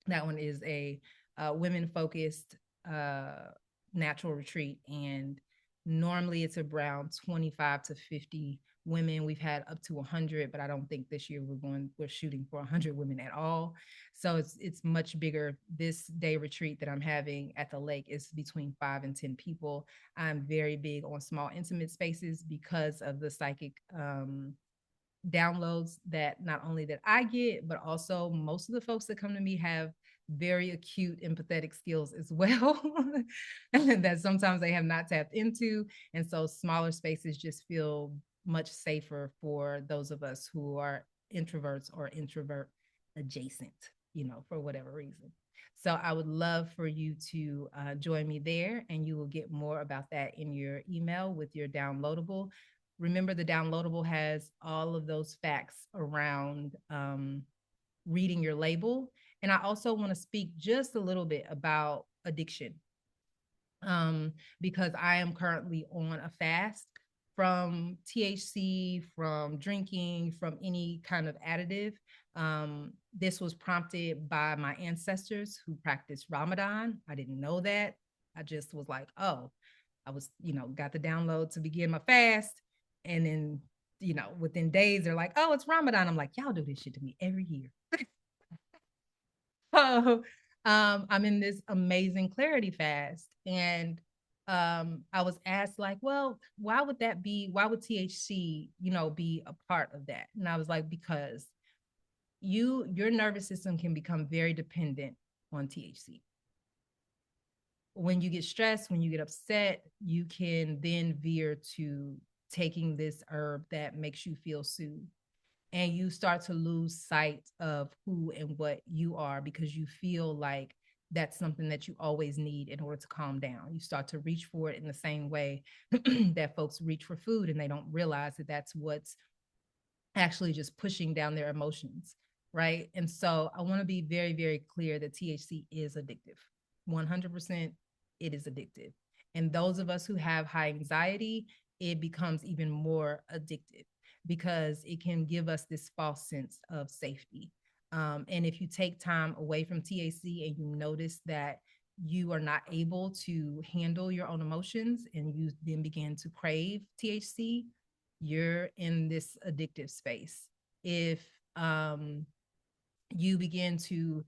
That one is a women-focused natural retreat. And normally it's around 25 to 50 women. We've had up to 100, but I don't think this year we're shooting for 100 women at all. So it's much bigger. This day retreat that I'm having at the lake is between 5 and 10 people. I'm very big on small, intimate spaces because of the psychic downloads that not only that I get, but also most of the folks that come to me have very acute empathetic skills as well that sometimes they have not tapped into. And so smaller spaces just feel much safer for those of us who are introverts or introvert adjacent, for whatever reason. So I would love for you to join me there, and you will get more about that in your email with your downloadable. Remember, the downloadable has all of those facts around reading your label. And I also want to speak just a little bit about addiction, because I am currently on a fast from THC, from drinking, from any kind of additive. This was prompted by my ancestors who practiced Ramadan. I didn't know that. I just was like, oh, I was, got the download to begin my fast. And then, within days, they're like, oh, it's Ramadan. I'm like, y'all do this shit to me every year. So I'm in this amazing clarity fast. And I was asked, like, well, why would THC, be a part of that? And I was like, because your nervous system can become very dependent on THC. When you get stressed, when you get upset, you can then veer to taking this herb that makes you feel soothed. And you start to lose sight of who and what you are, because you feel like that's something that you always need in order to calm down. You start to reach for it in the same way that folks reach for food, and they don't realize that that's what's actually just pushing down their emotions, right? And so I want to be very, very clear that THC is addictive. 100% it is addictive. And those of us who have high anxiety, it becomes even more addictive, because it can give us this false sense of safety. And if you take time away from THC and you notice that you are not able to handle your own emotions, and you then begin to crave THC, you're in this addictive space. If you begin to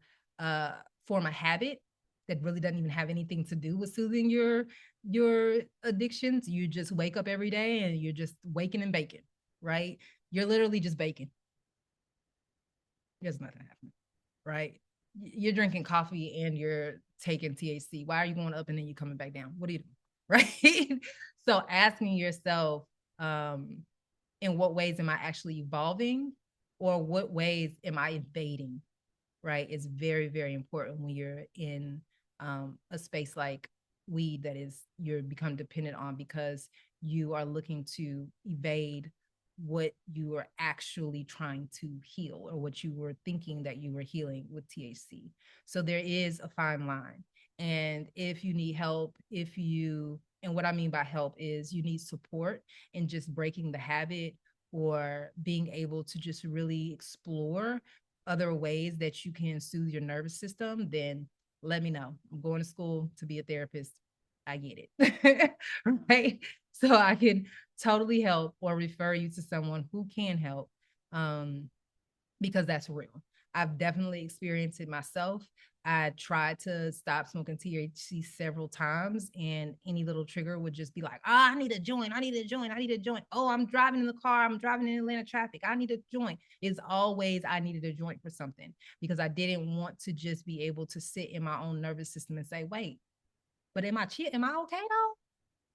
form a habit that really doesn't even have anything to do with soothing your addictions. You just wake up every day and you're just waking and baking, right? You're literally just baking. There's nothing happening, right? You're drinking coffee and you're taking THC. Why are you going up and then you coming back down? What are you doing? Right? So asking yourself, in what ways am I actually evolving, or what ways am I invading, right? Is very, very important when you're in a space like weed that is you're become dependent on, because you are looking to evade what you are actually trying to heal, or what you were thinking that you were healing with THC. So there is a fine line. And if you need help, and what I mean by help is you need support in just breaking the habit, or being able to just really explore other ways that you can soothe your nervous system, then let me know. I'm going to school to be a therapist. I get it. Right? So I can totally help or refer you to someone who can help, because that's real. I've definitely experienced it myself. I tried to stop smoking THC several times, and any little trigger would just be like, I need a joint. I need a joint. I need a joint. Oh, I'm driving in the car. I'm driving in Atlanta traffic. I need a joint. It's always I needed a joint for something, because I didn't want to just be able to sit in my own nervous system and say, wait, but am I okay though?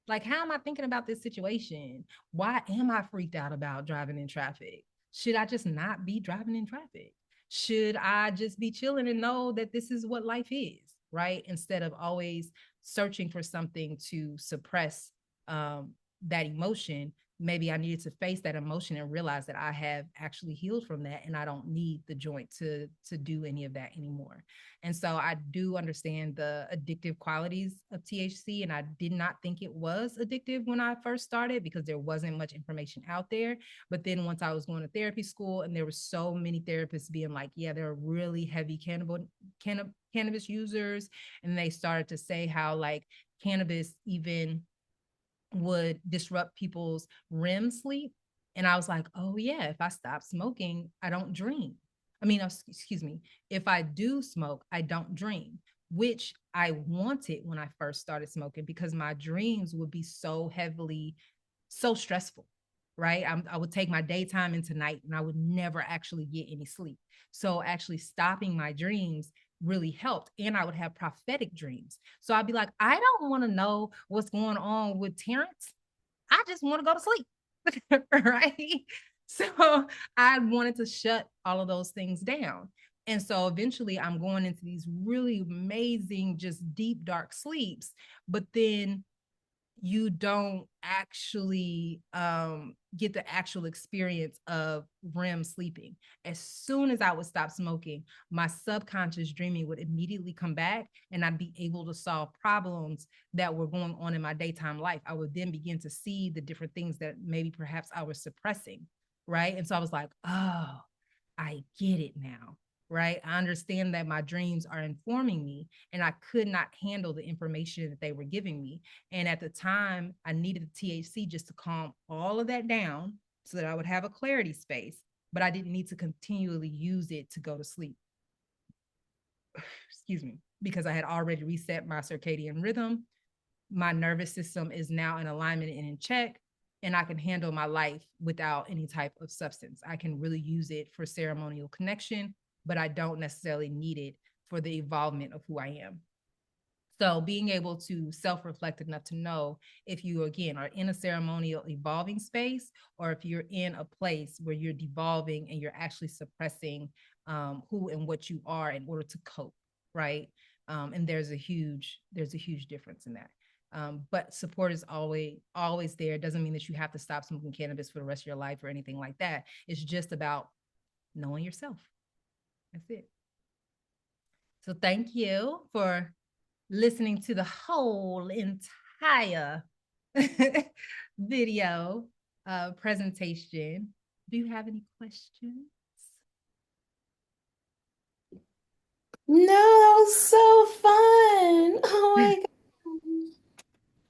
Like, how am I thinking about this situation? Why am I freaked out about driving in traffic? Should I just not be driving in traffic? Should I just be chilling and know that this is what life is, right? Instead of always searching for something to suppress that emotion, maybe I needed to face that emotion and realize that I have actually healed from that, and I don't need the joint to do any of that anymore. And so I do understand the addictive qualities of THC, and I did not think it was addictive when I first started, because there wasn't much information out there. But then once I was going to therapy school, and there were so many therapists being like, yeah, they're really heavy cannabis users, and they started to say how like cannabis even would disrupt people's REM sleep. And I was like, oh, yeah, if I stop smoking, I don't dream. I mean, excuse me, if I do smoke, I don't dream, which I wanted when I first started smoking, because my dreams would be so stressful, right? I would take my daytime into night, and I would never actually get any sleep. So actually stopping my dreams really helped. And I would have prophetic dreams. So I'd be like, I don't want to know what's going on with Terrence. I just want to go to sleep. Right. So I wanted to shut all of those things down. And so eventually I'm going into these really amazing, just deep, dark sleeps. But then you don't actually get the actual experience of REM sleeping. As soon as I would stop smoking, my subconscious dreaming would immediately come back, and I'd be able to solve problems that were going on in my daytime life. I would then begin to see the different things that maybe perhaps I was suppressing, right? And so I was like, oh, I get it now, right? I understand that my dreams are informing me, and I could not handle the information that they were giving me. And at the time, I needed the THC just to calm all of that down so that I would have a clarity space, but I didn't need to continually use it to go to sleep. Excuse me, because I had already reset my circadian rhythm. My nervous system is now in alignment and in check, and I can handle my life without any type of substance. I can really use it for ceremonial connection, but I don't necessarily need it for the evolvement of who I am. So being able to self-reflect enough to know if you, again, are in a ceremonial evolving space, or if you're in a place where you're devolving and you're actually suppressing who and what you are in order to cope, right? And there's a huge difference in that. But support is always there. It doesn't mean that you have to stop smoking cannabis for the rest of your life or anything like that. It's just about knowing yourself. That's it. So thank you for listening to the whole entire video presentation. Do you have any questions? No, that was so fun. Oh my God.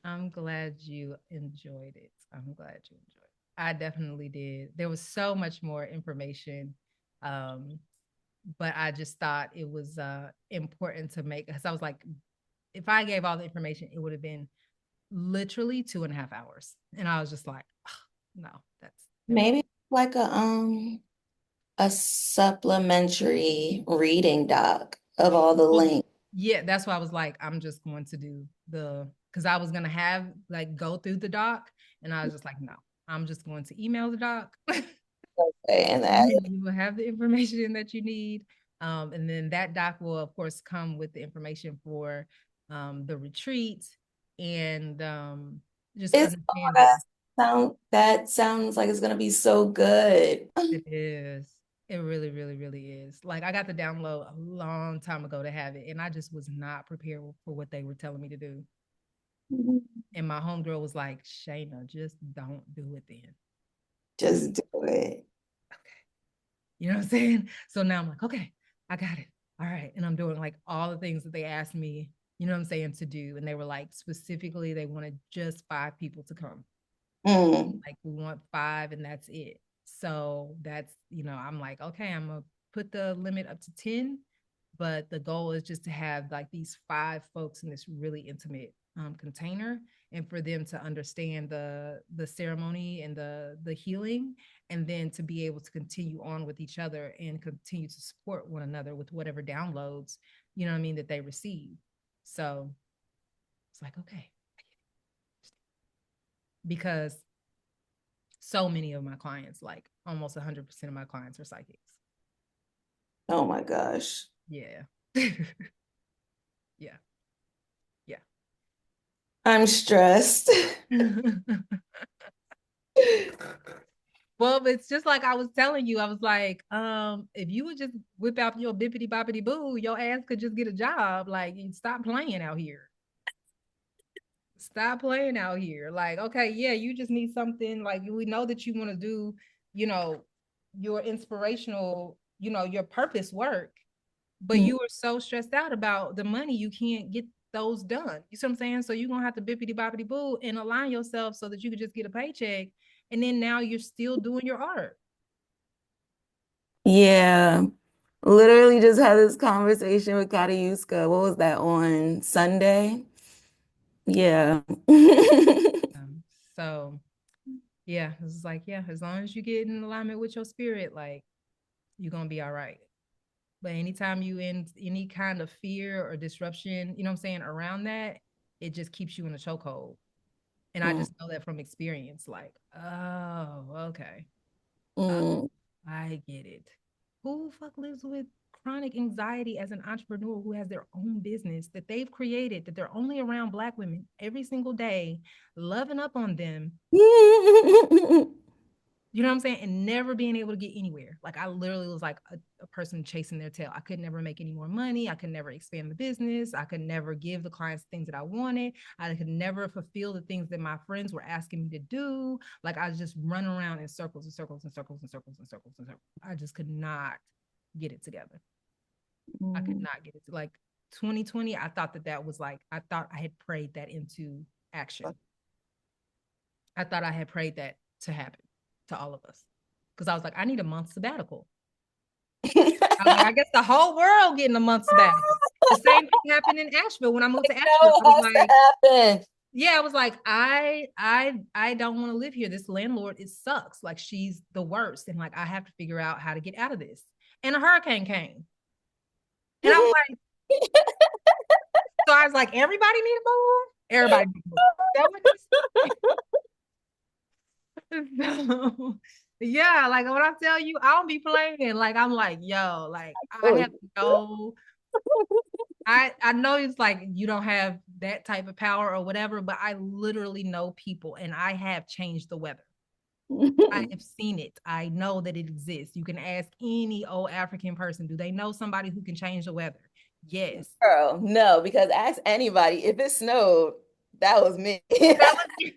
I'm glad you enjoyed it. I definitely did. There was so much more information. But I just thought it was important to make, because I was like if I gave all the information, it would have been literally 2.5 hours. And I was just like, no, that's Maybe like a supplementary reading doc of all the links. Yeah, that's why I was like, I'm just going to do because I was gonna have like go through the doc, and I was just like, no, I'm just going to email the doc. And that You will have the information that you need. And then that doc will, of course, come with the information for the retreat and just it's understanding. that sounds like it's gonna be so good. It is. It really, really, really is. Like I got the download a long time ago to have it, and I just was not prepared for what they were telling me to do. And my homegirl was like, Shayna, just don't do it then. Just do it. Okay. You know what I'm saying? So now I'm like, okay, I got it. All right. And I'm doing like all the things that they asked me, you know what I'm saying, to do. And they were like, specifically, they wanted just 5 people to come. Like, we want 5 and that's it. So that's, I'm like, okay, I'm going to put the limit up to 10. But the goal is just to have like these 5 folks in this really intimate container, and for them to understand the ceremony and the healing, and then to be able to continue on with each other and continue to support one another with whatever downloads, you know what I mean, that they receive. So it's like, okay, because so many of my clients, like almost 100% of my clients, are psychics. Oh my gosh. Yeah. Yeah. Yeah. I'm stressed. Well, it's just like I was telling you. I was like, if you would just whip out your bippity boppity boo, your ass could just get a job. Like, stop playing out here. Stop playing out here. Like, okay, yeah, you just need something. Like, we know that you want to do, you know, your inspirational, your purpose work, but you are so stressed out about the money, you can't get those done. You see what I'm saying? So you're gonna have to bippity boppity boo and align yourself so that you can just get a paycheck. And then now you're still doing your art. Yeah. Literally just had this conversation with Katiuska. What was that on Sunday? Yeah. So yeah, it's like, yeah, as long as you get in alignment with your spirit, like, you're gonna be all right. But anytime you in any kind of fear or disruption, you know what I'm saying, around that, it just keeps you in a chokehold. And I Mm, just know that from experience. Like, oh, okay. mm. I get it. Who fuck lives with chronic anxiety as an entrepreneur who has their own business that they've created, that they're only around Black women every single day, loving up on them, you know what I'm saying? And never being able to get anywhere. Like, I literally was like a person chasing their tail. I could never make any more money. I could never expand the business. I could never give the clients things that I wanted. I could never fulfill the things that my friends were asking me to do. Like, I was just running around in circles and circles and circles and circles and circles and circles. I just could not get it together. I could not get it. Like, 2020, I thought that was like, I thought I had prayed that into action. I thought I had prayed that to happen to all of us. Because I was like, I need a month sabbatical. I was like, I guess the whole world getting a month sabbatical. The same thing happened in Asheville when I moved to Asheville. I was like, yeah, I was like, I don't want to live here. This landlord, it sucks. Like, she's the worst. And like, I have to figure out how to get out of this. And a hurricane came. And I was like, so I was like, everybody need to move. Everybody need to move. That so, yeah, like when I tell you, I don't be playing. Like, I'm like, yo, like I have no. I know it's like you don't have that type of power or whatever, but I literally know people, and I have changed the weather. I have seen it. I know that it exists. You can ask any old African person, do they know somebody who can change the weather? Yes. Girl, no, because ask anybody. If it snowed, that was me. That was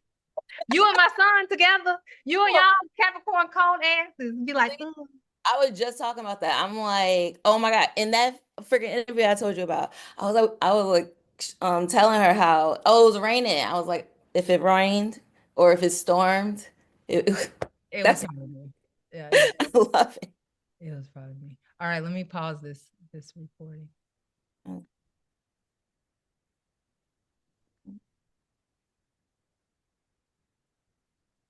you and my son together. You and y'all Capricorn cold asses be like, I was just talking about that. I'm like, oh my God. In that freaking interview I told you about, I was like telling her how, oh, it was raining. I was like, if it rained or if it stormed, it, it was that's probably me. Yeah, I love it. it was probably me. All right, let me pause this recording.